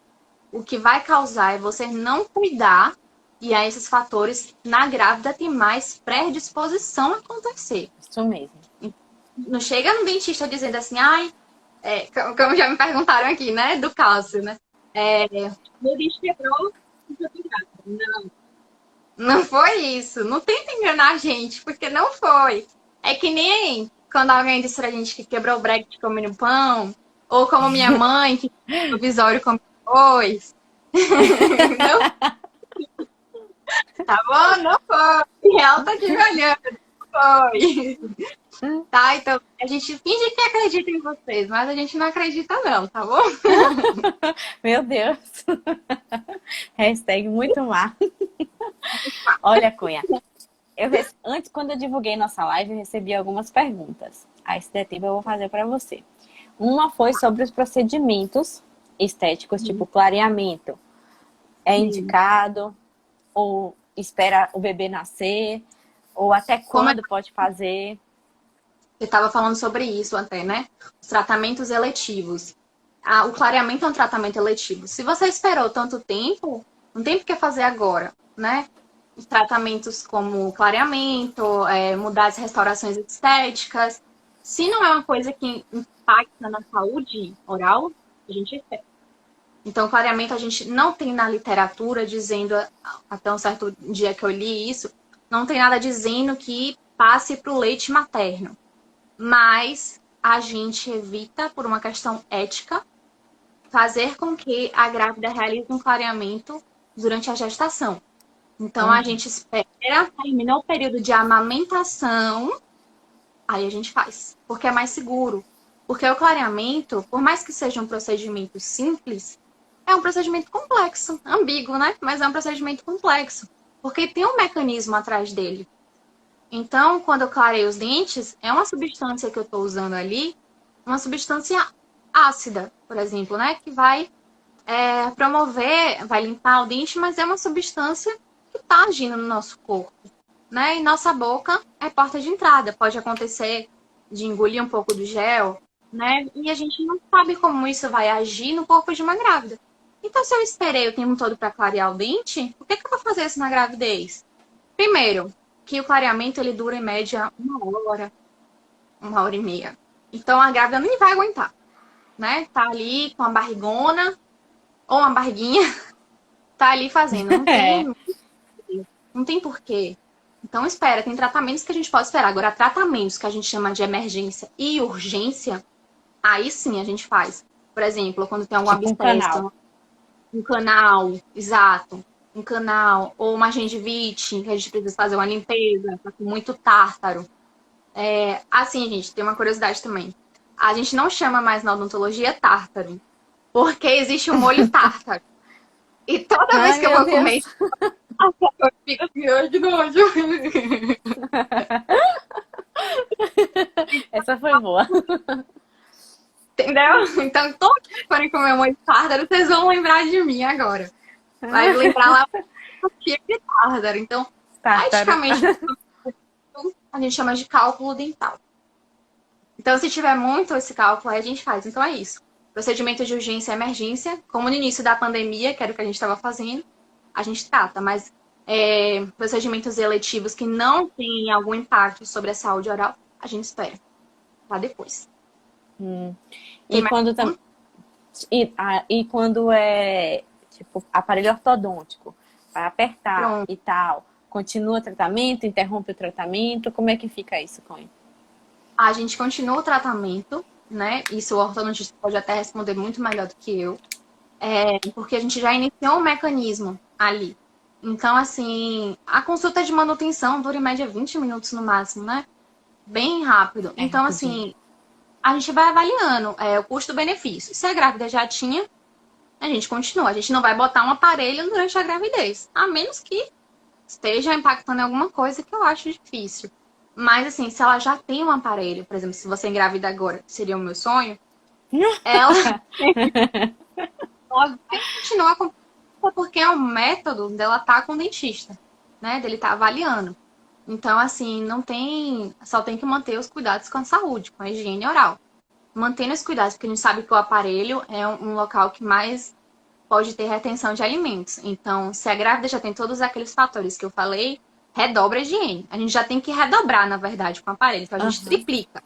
O que vai causar é você não cuidar, e aí esses fatores na grávida tem mais predisposição a acontecer. Isso mesmo. Não chega no dentista dizendo assim, ai, como já me perguntaram aqui, né, do cálcio, né? Meu dente quebrou, não. Não foi isso. Não tenta enganar a gente, porque não foi. É que nem quando alguém disse pra gente que quebrou o bracket comendo pão, ou como minha mãe, que no visório comeu dois. Não, tá bom? Não foi. Ela tá te olhando. Não foi. Tá, então a gente finge que acredita em vocês, mas a gente não acredita não, tá bom? Meu Deus. Hashtag muito má. Olha, Cunha, antes, quando eu divulguei nossa live, eu recebi algumas perguntas. Aí, se der tempo, eu vou fazer para você. Uma foi sobre os procedimentos estéticos, tipo clareamento. É indicado? Ou espera o bebê nascer? Ou até quando pode fazer? Você estava falando sobre isso até, né? Os tratamentos eletivos. O clareamento é um tratamento eletivo. Se você esperou tanto tempo, não tem por que fazer agora, né? Os tratamentos como clareamento, mudar as restaurações estéticas. Se não é uma coisa que impacta na saúde oral, a gente espera. Então, clareamento a gente não tem na literatura dizendo, até um certo dia que eu li isso, não tem nada dizendo que passe para o leite materno. Mas a gente evita, por uma questão ética, fazer com que a grávida realize um clareamento durante a gestação. Então, a gente espera, terminou o período de amamentação, aí a gente faz, porque é mais seguro. Porque o clareamento, por mais que seja um procedimento simples, é um procedimento complexo, ambíguo, né? Mas é um procedimento complexo, porque tem um mecanismo atrás dele. Então, quando eu clareio os dentes, é uma substância que eu estou usando ali, uma substância ácida, por exemplo, né? Que vai promover, vai limpar o dente, mas é uma substância que está agindo no nosso corpo, né? E nossa boca é porta de entrada. Pode acontecer de engolir um pouco do gel, né? E a gente não sabe como isso vai agir no corpo de uma grávida. Então, se eu esperei o tempo todo para clarear o dente, por que eu vou fazer isso na gravidez? Primeiro, que o clareamento ele dura em média 1 hora e meia. Então a grávida nem vai aguentar, né? Tá ali com a barrigona ou uma barriguinha, tá ali fazendo. Não tem porquê. Então espera, tem tratamentos que a gente pode esperar. Agora, tratamentos que a gente chama de emergência e urgência, aí sim a gente faz. Por exemplo, quando tem alguma abscesso, um canal, exato. Um canal, ou uma gengivite, que a gente precisa fazer uma limpeza, tá com muito tártaro. Assim, gente, tem uma curiosidade também. A gente não chama mais na odontologia tártaro, porque existe o molho tártaro. E toda vez que eu vou comer, eu fico assim, ai, de nojo. Essa foi boa. Entendeu? Então, todos que forem comer molho tártaro, vocês vão lembrar de mim agora. Vai lembrar lá o que é tártaro. Então, praticamente, a gente chama de cálculo dental. Então, se tiver muito esse cálculo, aí a gente faz. Então, é isso. Procedimento de urgência e emergência, como no início da pandemia, que era o que a gente estava fazendo, a gente trata. Mas procedimentos eletivos que não têm algum impacto sobre a saúde oral, a gente espera para depois. E quando é tipo aparelho ortodôntico, vai apertar e tal, continua o tratamento, interrompe o tratamento, como é que fica isso, Cunha? A gente continua o tratamento, né? Isso o ortodontista pode até responder muito melhor do que eu. Porque a gente já iniciou um mecanismo ali. Então, assim, a consulta de manutenção dura em média 20 minutos no máximo, né? Bem rápido. É Então, rapidinho. assim, a gente vai avaliando o custo-benefício. Se a grávida já tinha, a gente continua. A gente não vai botar um aparelho durante a gravidez. A menos que esteja impactando em alguma coisa que eu acho difícil. Mas, assim, se ela já tem um aparelho, por exemplo, se você engravida agora, que seria o meu sonho, ela, ela vai continuar com porque é um método dela estar com o dentista, né? Dele estar avaliando. Então, assim, não tem. Só tem que manter os cuidados com a saúde, com a higiene oral. Mantendo os cuidados, porque a gente sabe que o aparelho é um local que mais pode ter retenção de alimentos. Então, se a grávida já tem todos aqueles fatores que eu falei, redobra a higiene. A gente já tem que redobrar, na verdade, com o aparelho. Então, a gente Aham. triplica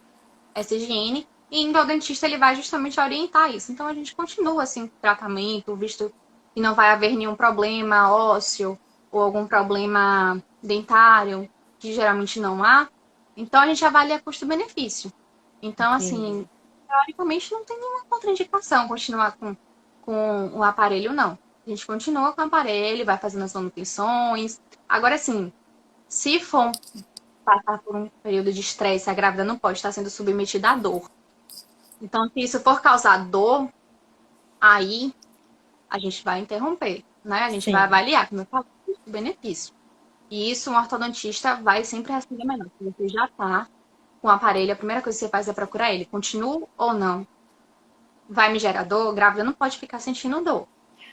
essa higiene e indo ao dentista, ele vai justamente orientar isso. Então, a gente continua, assim, com o tratamento, visto que não vai haver nenhum problema ósseo ou algum problema dentário, que geralmente não há. Então, a gente avalia custo-benefício. Então, Entendi. assim, teoricamente não tem nenhuma contraindicação continuar com o aparelho, não. A gente continua com o aparelho, vai fazendo as manutenções. Agora, sim, se for passar por um período de estresse, a grávida não pode estar sendo submetida à dor. Então, se isso for causar dor, aí a gente vai interromper, né? A gente vai Sim. avaliar, como eu falei, o benefício. E isso um ortodontista vai sempre responder melhor. Se você já está com o aparelho, a primeira coisa que você faz é procurar ele. Continua ou não? Vai me gerar dor? Grávida não pode ficar sentindo dor,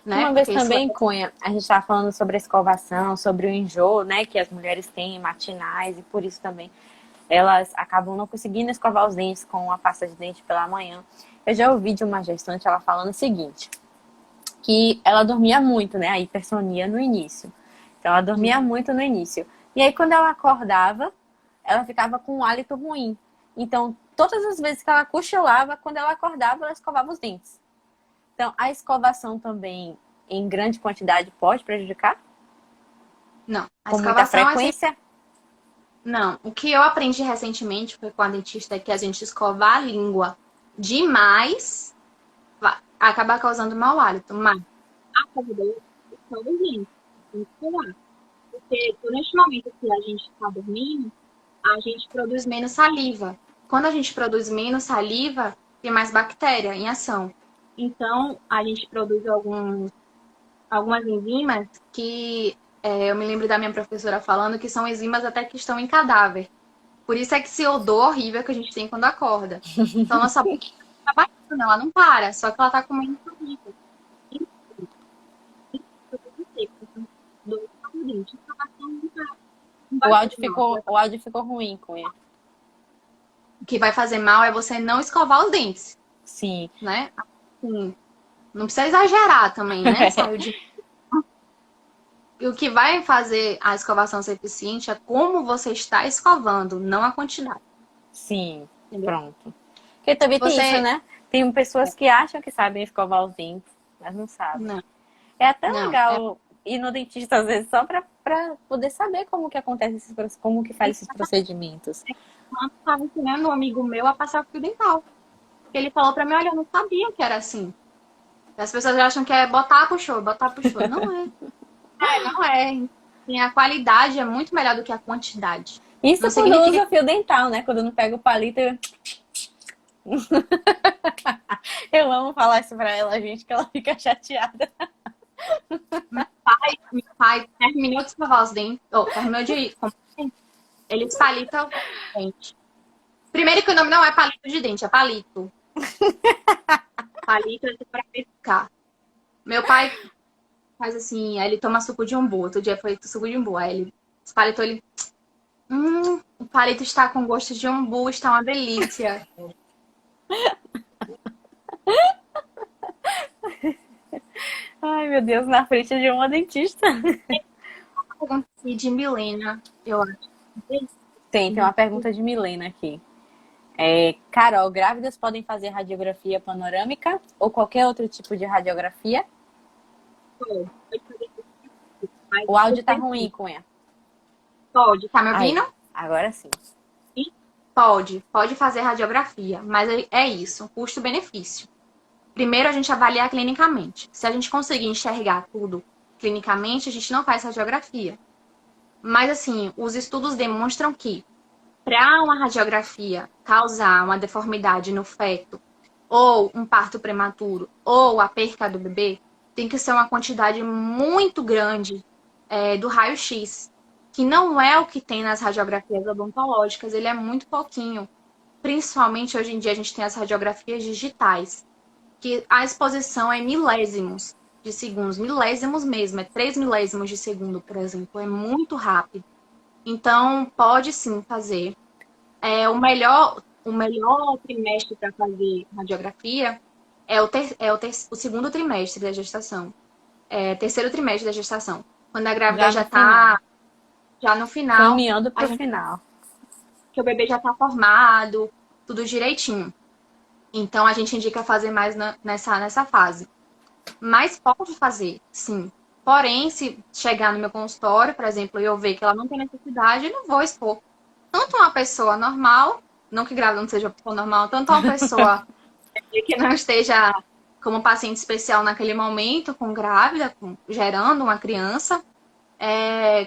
né? Uma vez Porque isso vai... também, Cunha, a gente estava falando sobre a escovação, sobre o enjoo, né, que as mulheres têm matinais e por isso também elas acabam não conseguindo escovar os dentes com a pasta de dente pela manhã. Eu já ouvi de uma gestante ela falando o seguinte, que ela dormia muito, né, a hipersonia no início. Então ela dormia muito no início. E aí quando ela acordava, ela ficava com um hálito ruim. Então todas as vezes que ela cochilava, quando ela acordava, ela escovava os dentes. Então, a escovação também em grande quantidade pode prejudicar? Não, a Com muita escovação é sempre... frequência? Não, o que eu aprendi recentemente foi com a dentista é que a gente escovar a língua demais vai acabar causando mau hálito. Mas a escova escova os dentes. Tem que escovar. Porque durante o momento que a gente está dormindo, a gente produz menos saliva. Quando a gente produz menos saliva, tem mais bactéria em ação. Então, a gente produz algumas enzimas que eu me lembro da minha professora falando que são enzimas até que estão em cadáver. Por isso é que esse odor horrível que a gente tem quando acorda. Então, nossa boca está batendo, ela não para, só que ela está comendo saliva. O áudio ficou ruim, Cunha. O que vai fazer mal é você não escovar os dentes, Sim. né? Assim, não precisa exagerar também, né? Saiu de... E o que vai fazer a escovação ser eficiente é como você está escovando, não a quantidade. Sim, Entendeu? pronto. Porque também tem isso, Você. né? Tem pessoas que acham que sabem escovar os dentes, mas não sabem. Não, É até não. legal ir no dentista, às vezes, só pra poder saber como que acontece como que faz esses procedimentos. Eu estava ensinando um amigo meu a passar fio dental. Ele falou pra mim, olha, eu não sabia que era assim. As pessoas acham que é botar, puxou, botar, puxou. Não é. Não é. Assim, a qualidade é muito melhor do que a quantidade. Isso Não quando significa usa fio dental, né? Quando não pega o palito. Eu amo falar isso pra ela, gente, que ela fica chateada. meu pai terminou de escovar os dentes, ou terminou de... Ele palita o dente. Primeiro que o nome não é palito de dente, é palito. Palito é para pescar. Meu pai faz assim, aí ele toma suco de umbu. Outro dia foi suco de umbu. Aí ele palitou ele. O palito está com gosto de umbu, está uma delícia. Ai, meu Deus, na frente de uma dentista. De Milena, eu acho. Tem uma pergunta de Milena aqui. Carol, grávidas podem fazer radiografia panorâmica ou qualquer outro tipo de radiografia? O áudio tá ruim, Cunha. Pode, tá me Aí, ouvindo? agora sim. Pode fazer radiografia, mas é isso, custo-benefício. Primeiro a gente avalia clinicamente. Se a gente conseguir enxergar tudo clinicamente, a gente não faz radiografia. Mas, assim, os estudos demonstram que para uma radiografia causar uma deformidade no feto, ou um parto prematuro, ou a perca do bebê, tem que ser uma quantidade muito grande do raio-x, que não é o que tem nas radiografias odontológicas, ele é muito pouquinho. Principalmente hoje em dia a gente tem as radiografias digitais, que a exposição é milésimos de segundos, milésimos mesmo, é 3 milésimos de segundo, por exemplo, é muito rápido. Então, pode sim fazer. O melhor trimestre para fazer radiografia o segundo trimestre da gestação. Terceiro trimestre da gestação. Quando a grávida Já já no final. está já no final, Caminhando a pro gente, final. que o bebê já está formado, tudo direitinho. Então, a gente indica fazer mais nessa fase. Mas pode fazer, sim. Porém, se chegar no meu consultório, por exemplo, e eu ver que ela não tem necessidade, eu não vou expor tanto uma pessoa normal, não que grávida não seja uma pessoa normal, tanto uma pessoa que não esteja como paciente especial naquele momento, com grávida, gerando uma criança,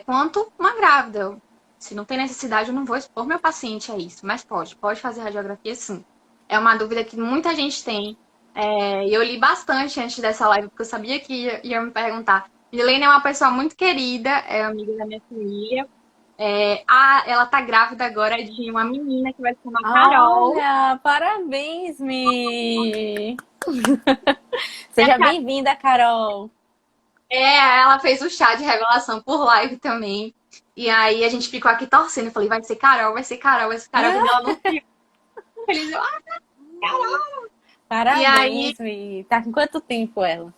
quanto uma grávida. Se não tem necessidade, eu não vou expor meu paciente a isso, mas pode fazer radiografia sim. É uma dúvida que muita gente tem. E eu li bastante antes dessa live, porque eu sabia que ia me perguntar. Milene é uma pessoa muito querida, é amiga da minha família. Ela tá grávida agora de uma menina que vai se chamar Carol. Olha, parabéns, Mi! Seja E bem-vinda, Carol. ela fez o chá de revelação por live também. E aí a gente ficou aqui torcendo. Eu falei, vai ser Carol, vai ser Carol, vai ser Carol. Quando ela não saiu, feliz, Carol. E aí Parabéns, Mi. Tá com quanto tempo ela?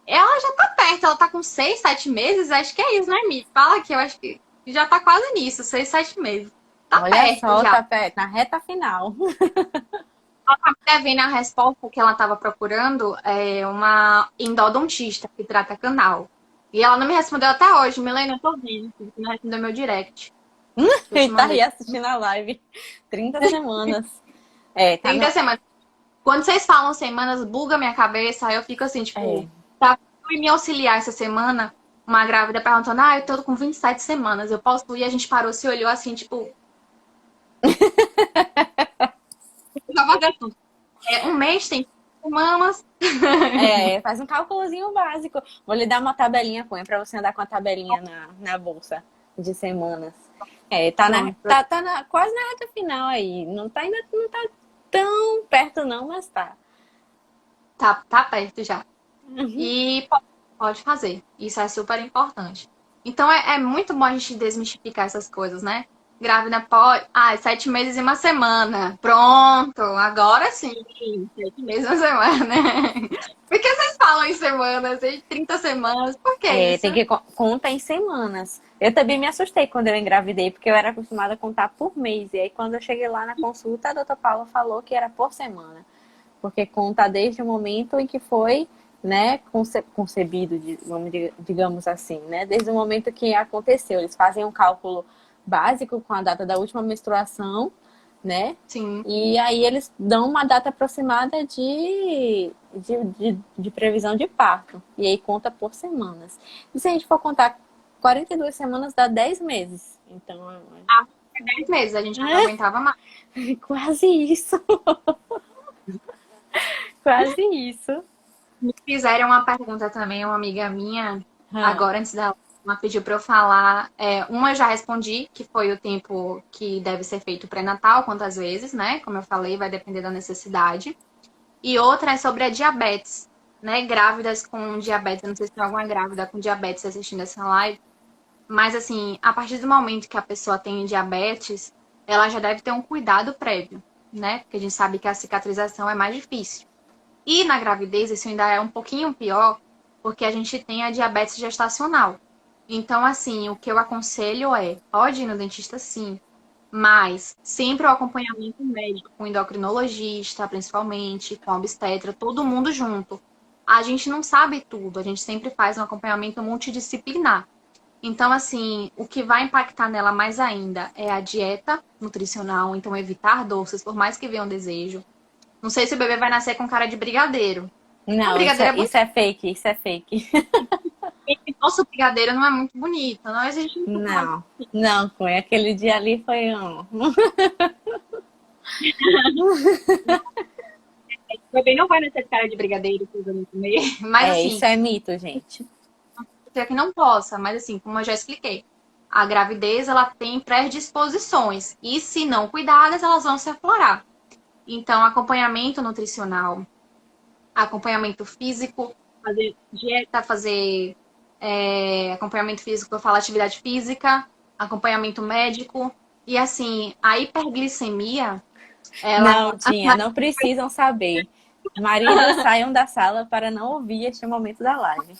ela já tá perto, ela tá com 6, 7 meses. Acho que é isso, né, Mi? Fala que eu acho que já tá quase nisso, 6, 7 meses. Tá Olha perto só, já. tá perto, na reta final. Ela tá devendo a resposta que ela estava procurando uma endodontista que trata canal. E ela não me respondeu até hoje. Milena, eu tô vendo. Não respondeu meu direct. Que eu te Ele tá aí mandei. assistindo a live. 30 semanas. Tá 30 no. semanas. Quando vocês falam semanas, buga minha cabeça. Aí eu fico assim, tipo, É. pra me auxiliar essa semana, uma grávida perguntando, eu tô com 27 semanas, eu posso ir? A gente parou, se olhou assim, tipo. Um mês tem semanas. Faz um cálculozinho básico. Vou lhe dar uma tabelinha, põe pra você andar com a tabelinha na bolsa de semanas. Quase na reta final aí. Não tá tão perto não, mas tá. Tá perto já. Uhum. E pode fazer. Isso é super importante. Então é muito bom a gente desmistificar essas coisas, né? Grávida pode. 7 meses e uma semana. Pronto, agora sim. 7 meses e uma semana. Por que vocês falam em semanas, em 30 semanas? Por que isso? Tem que conta em semanas. Eu também me assustei quando eu engravidei, porque eu era acostumada a contar por mês. E aí, quando eu cheguei lá na consulta, a doutora Paula falou que era por semana. Porque conta desde o momento em que foi, né, concebido, digamos assim, né? Desde o momento que aconteceu. Eles fazem um cálculo básico com a data da última menstruação, né? Sim. E aí eles dão uma data aproximada de previsão de parto. E aí conta por semanas. E se a gente for contar 42 semanas, dá 10 meses. Então, 10 meses, a gente não aguentava mais. quase isso. Quase isso. Me fizeram uma pergunta também, uma amiga minha, Ah, agora antes da uma pediu para eu falar. Uma eu já respondi, que foi o tempo que deve ser feito pré-natal, quantas vezes, né? Como eu falei, vai depender da necessidade. E outra é sobre a diabetes, né? Grávidas com diabetes. Eu não sei se tem alguma grávida com diabetes assistindo essa live. Mas, assim, a partir do momento que a pessoa tem diabetes, ela já deve ter um cuidado prévio, né? Porque a gente sabe que a cicatrização é mais difícil. E na gravidez, isso ainda é um pouquinho pior, porque a gente tem a diabetes gestacional. Então, assim, o que eu aconselho pode ir no dentista sim, mas sempre o acompanhamento médico, com endocrinologista, principalmente, com obstetra, todo mundo junto. A gente não sabe tudo, a gente sempre faz um acompanhamento multidisciplinar. Então, assim, o que vai impactar nela mais ainda é a dieta nutricional, então evitar doces, por mais que venha um desejo. Não sei se o bebê vai nascer com cara de brigadeiro. A não, brigadeira é isso bonita. é fake, isso é fake. Nosso brigadeiro não é muito bonito, não existe muito bom. Não, não, foi aquele dia ali foi um. Também não vai nessa cara de brigadeiro que eu vou comer. Mas É, assim, isso é mito, gente. não que não possa, mas assim, como eu já expliquei, a gravidez ela tem predisposições e se não cuidadas, elas vão se aflorar. Então, acompanhamento nutricional, acompanhamento físico, fazer dieta, fazer acompanhamento físico, eu falo atividade física, acompanhamento médico. E assim, a hiperglicemia, Não, ela. Dinha, não precisam saber. Maridos, saiam da sala para não ouvir este momento da live.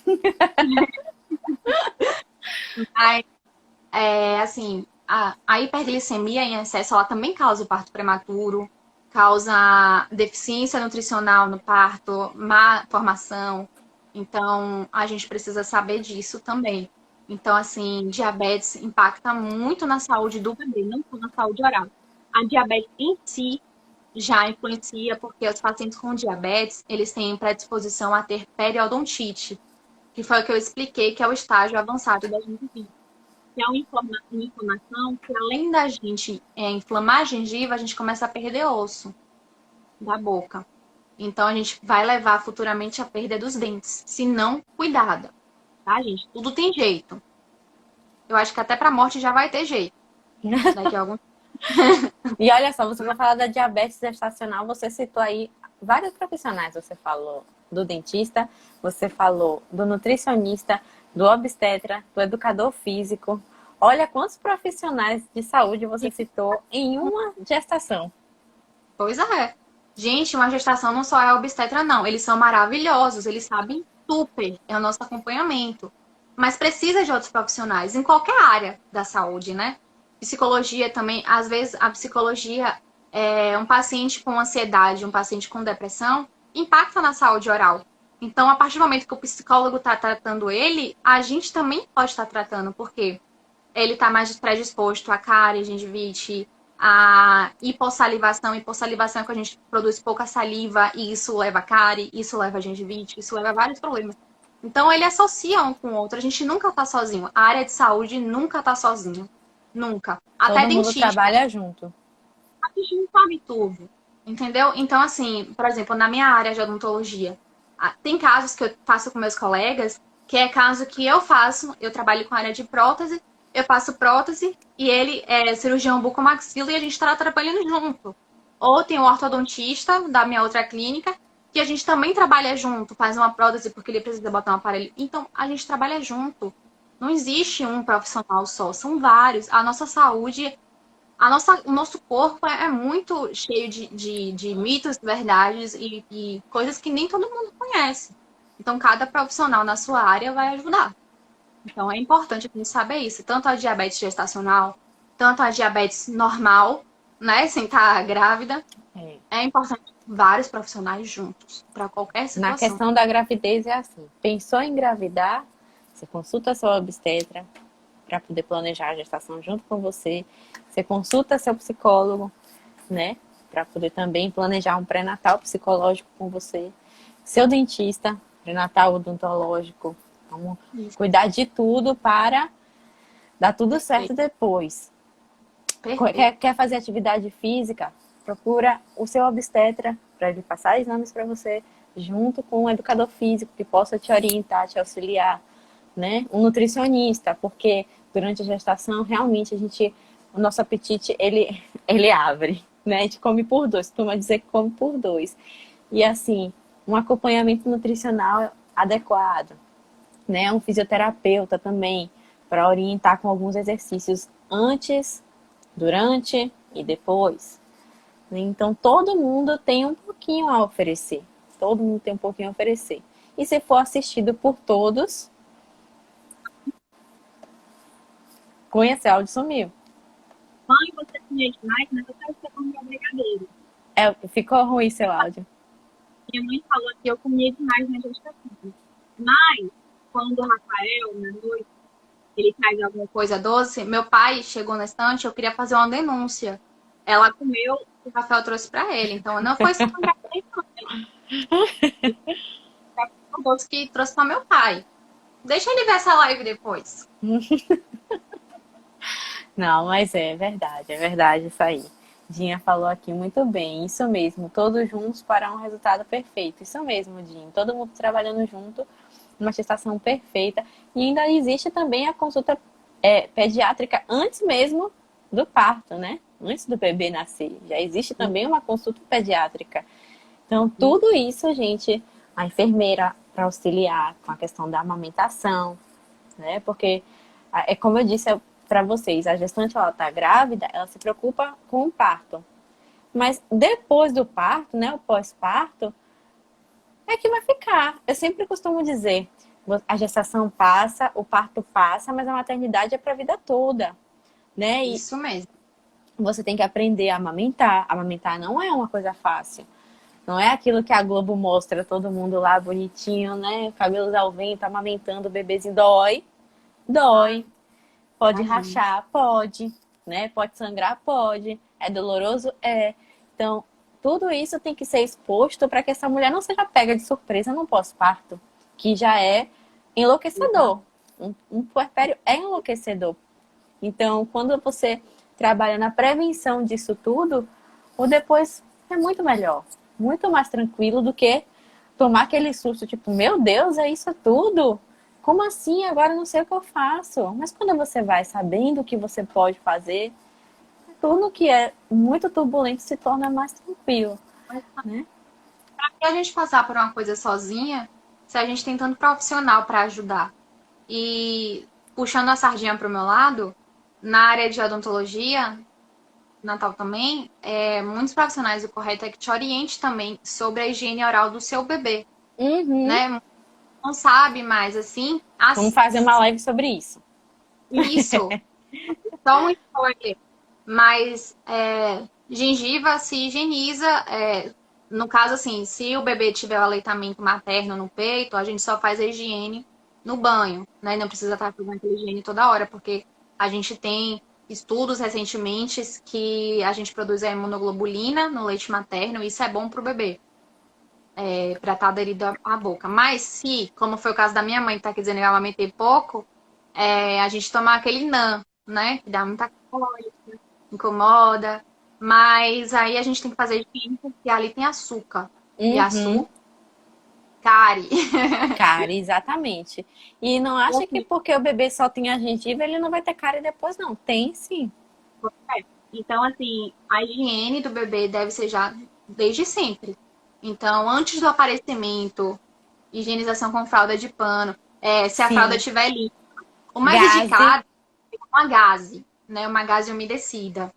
Assim, a hiperglicemia em excesso, ela também causa o parto prematuro, causa deficiência nutricional no parto, má formação. Então, a gente precisa saber disso também. Então, assim, diabetes impacta muito na saúde do bebê, não só na saúde oral. A diabetes em si já influencia, porque os pacientes com diabetes, eles têm predisposição a ter periodontite, que foi o que eu expliquei, que é o estágio avançado da gengivite, que é uma inflamação que, além da gente inflamar a gengiva, a gente começa a perder osso da boca. Então, a gente vai levar futuramente à perda dos dentes, se não cuidada, tá, gente? Tudo tem jeito. Eu acho que até pra morte já vai ter jeito. Daqui a algum E olha só, você vai falar da diabetes gestacional, você citou aí vários profissionais. Você falou do dentista, você falou do nutricionista, do obstetra, do educador físico. Olha quantos profissionais de saúde você citou em uma gestação. Coisa é. Gente, uma gestação não só é obstetra, não. Eles são maravilhosos, eles sabem super, é o nosso acompanhamento. Mas precisa de outros profissionais em qualquer área da saúde, né? Psicologia também, às vezes a psicologia um paciente com ansiedade, um paciente com depressão, impacta na saúde oral. Então, a partir do momento que o psicólogo está tratando ele, a gente também pode estar tratando, porque ele está mais predisposto a cárie, gengivite, a hipossalivação. Hipossalivação é que a gente produz pouca saliva e isso leva a cárie, isso leva a gengivite, isso leva a vários problemas. Então, ele associa um com o outro. A gente nunca está sozinho. A área de saúde nunca está sozinho. Nunca. Até Todo mundo dentista. trabalha junto. A gente não sabe tudo. Entendeu? Então, assim, por exemplo, na minha área de odontologia, tem casos que eu faço com meus colegas, que é caso que eu trabalho com a área de prótese, eu faço prótese e ele é cirurgião bucomaxilo e a gente está trabalhando junto. Ou tem o ortodontista da minha outra clínica, que a gente também trabalha junto, faz uma prótese porque ele precisa botar um aparelho. Então, a gente trabalha junto. Não existe um profissional só, são vários. A nossa saúde, o nosso corpo é muito cheio de mitos, verdades e coisas que nem todo mundo conhece. Então, cada profissional na sua área vai ajudar. Então, é importante a gente saber isso. Tanto a diabetes gestacional, tanto a diabetes normal, né? Sem estar grávida. É. É importante vários profissionais juntos, para qualquer Na situação. questão da gravidez é assim. Pensou em engravidar, você consulta seu obstetra para poder planejar a gestação junto com você. Você consulta seu psicólogo, né? Para poder também planejar um pré-natal psicológico com você. Seu dentista, pré-natal odontológico. Vamos cuidar de tudo para dar tudo certo depois. Perfeito. Quer fazer atividade física? Procura o seu obstetra para ele passar exames para você, junto com um educador físico que possa te orientar, te auxiliar, né? Um nutricionista, porque durante a gestação realmente o nosso apetite ele abre, né? A gente come por dois, costuma dizer que come por dois. E assim, um acompanhamento nutricional adequado, né? Um fisioterapeuta também para orientar com alguns exercícios antes, durante e depois. Então, todo mundo tem um pouquinho a oferecer. Todo mundo tem um pouquinho a oferecer. E se for assistido por todos, conhecer o áudio sumiu. Mãe, você comia demais, mas eu quero que você coma meu brigadeiro. Ficou ruim seu áudio. Minha mãe falou que eu comia demais na gestação. Mas, quando o Rafael, na noite, ele traz alguma coisa doce, meu pai chegou na estante, eu queria fazer uma denúncia. Ela comeu o que o Rafael trouxe pra ele. Então, não foi só o doce que trouxe pra meu pai. Deixa ele ver essa live depois. Não, mas é verdade isso aí. Dinha falou aqui muito bem, isso mesmo, todos juntos para um resultado perfeito. Isso mesmo, Dinha, todo mundo trabalhando junto, uma gestação perfeita. E ainda existe também a consulta pediátrica antes mesmo do parto, né? Antes do bebê nascer. Já existe também uma consulta pediátrica. Então, tudo isso, gente, a enfermeira para auxiliar com a questão da amamentação, né? Porque, é como eu disse para vocês, a gestante, ela tá grávida, ela se preocupa com o parto. Mas depois do parto, né, o pós-parto, é que vai ficar. Eu sempre costumo dizer, a gestação passa, o parto passa, mas a maternidade é para a vida toda, né? E Isso mesmo. você tem que aprender a amamentar. Amamentar não é uma coisa fácil. Não é aquilo que a Globo mostra, todo mundo lá bonitinho, né? Cabelos ao vento, amamentando o bebezinho. Dói, dói. Pode rachar? Pode. Né? Pode sangrar? Pode. É doloroso? É. Então, tudo isso tem que ser exposto para que essa mulher não seja pega de surpresa no pós-parto, que já é enlouquecedor. Um puerpério é enlouquecedor. Então, quando você trabalha na prevenção disso tudo, o depois é muito melhor, muito mais tranquilo do que tomar aquele susto, tipo, meu Deus, é isso tudo? Como assim? Agora eu não sei o que eu faço. Mas quando você vai sabendo o que você pode fazer, tudo que é muito turbulento se torna mais tranquilo, Mas né? pra que a gente passar por uma coisa sozinha, se a gente tem tanto profissional para ajudar? E puxando a sardinha para o meu lado, na área de odontologia, Natal também, muitos profissionais, o correto é que te oriente também sobre a higiene oral do seu bebê, Uhum. né? Não sabe mais, assim, Vamos fazer uma live sobre isso. isso, só um spoiler, mas gengiva se higieniza, no caso assim, se o bebê tiver o aleitamento materno no peito, a gente só faz a higiene no banho, né? Não precisa estar fazendo aquela higiene toda hora, porque a gente tem estudos recentemente que a gente produz a imunoglobulina no leite materno, e isso é bom para o bebê, para estar aderido à boca. Mas se, como foi o caso da minha mãe, que está aqui dizendo que eu amamentei pouco, a gente tomar aquele NAN, né? Que dá muita cólica, incomoda. Mas aí a gente tem que fazer higiene, porque ali tem açúcar. E Uhum. açúcar, cárie. Cárie, exatamente. E não acha que porque o bebê só tem a gengiva, ele não vai ter cárie depois, não. Tem sim. Então, assim, a higiene do bebê deve ser já desde sempre. Então, antes do aparecimento, higienização com fralda de pano. Se a fralda Sim. estiver limpa, o mais Gaze. indicado é uma gaze, né? Uma gaze umedecida.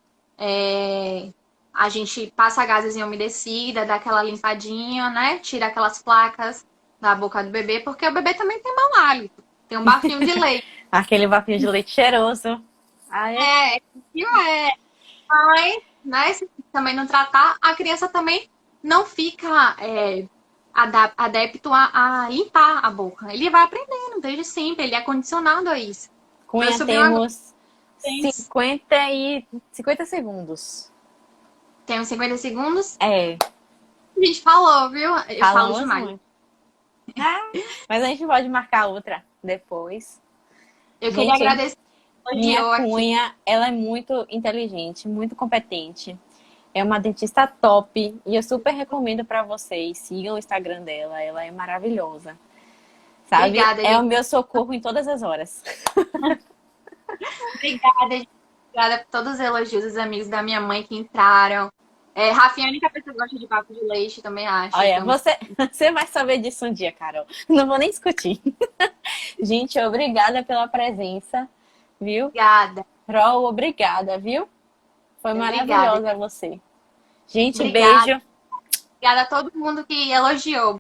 A gente passa a gazezinha umedecida, dá aquela limpadinha, né? Tira aquelas placas da boca do bebê, porque o bebê também tem mau hálito. Tem um bafinho de leite. Aquele vapinho de leite cheiroso. Ah, é? É. Mas, né? Se também não tratar, a criança também não fica adepto a limpar a boca. Ele vai aprendendo desde sempre, ele é condicionado a isso. Meu Cunha, sobrinho agora temos 50 segundos. tem uns 50 segundos. É, A gente falou, viu? Eu falo falamos demais. muito. Ah, mas a gente pode marcar outra depois. Eu queria Gente, agradecer o minha Dio aqui. Cunha, ela é muito inteligente, muito competente. É uma dentista top e eu super recomendo para vocês. Sigam o Instagram dela, ela é maravilhosa. Sabe? Obrigada, É o gente. meu socorro em todas as horas. Obrigada, gente. Obrigada por todos os elogios dos amigos da minha mãe que entraram. Rafinha é a única pessoa que gosta de papo de leite, também acho. Olha, Então, você vai saber disso um dia, Carol. Não vou nem discutir. Gente, obrigada pela presença, viu? obrigada. Rol, obrigada, viu? Foi Obrigada. maravilhosa você. Gente, Obrigada. beijo. Obrigada a todo mundo que elogiou.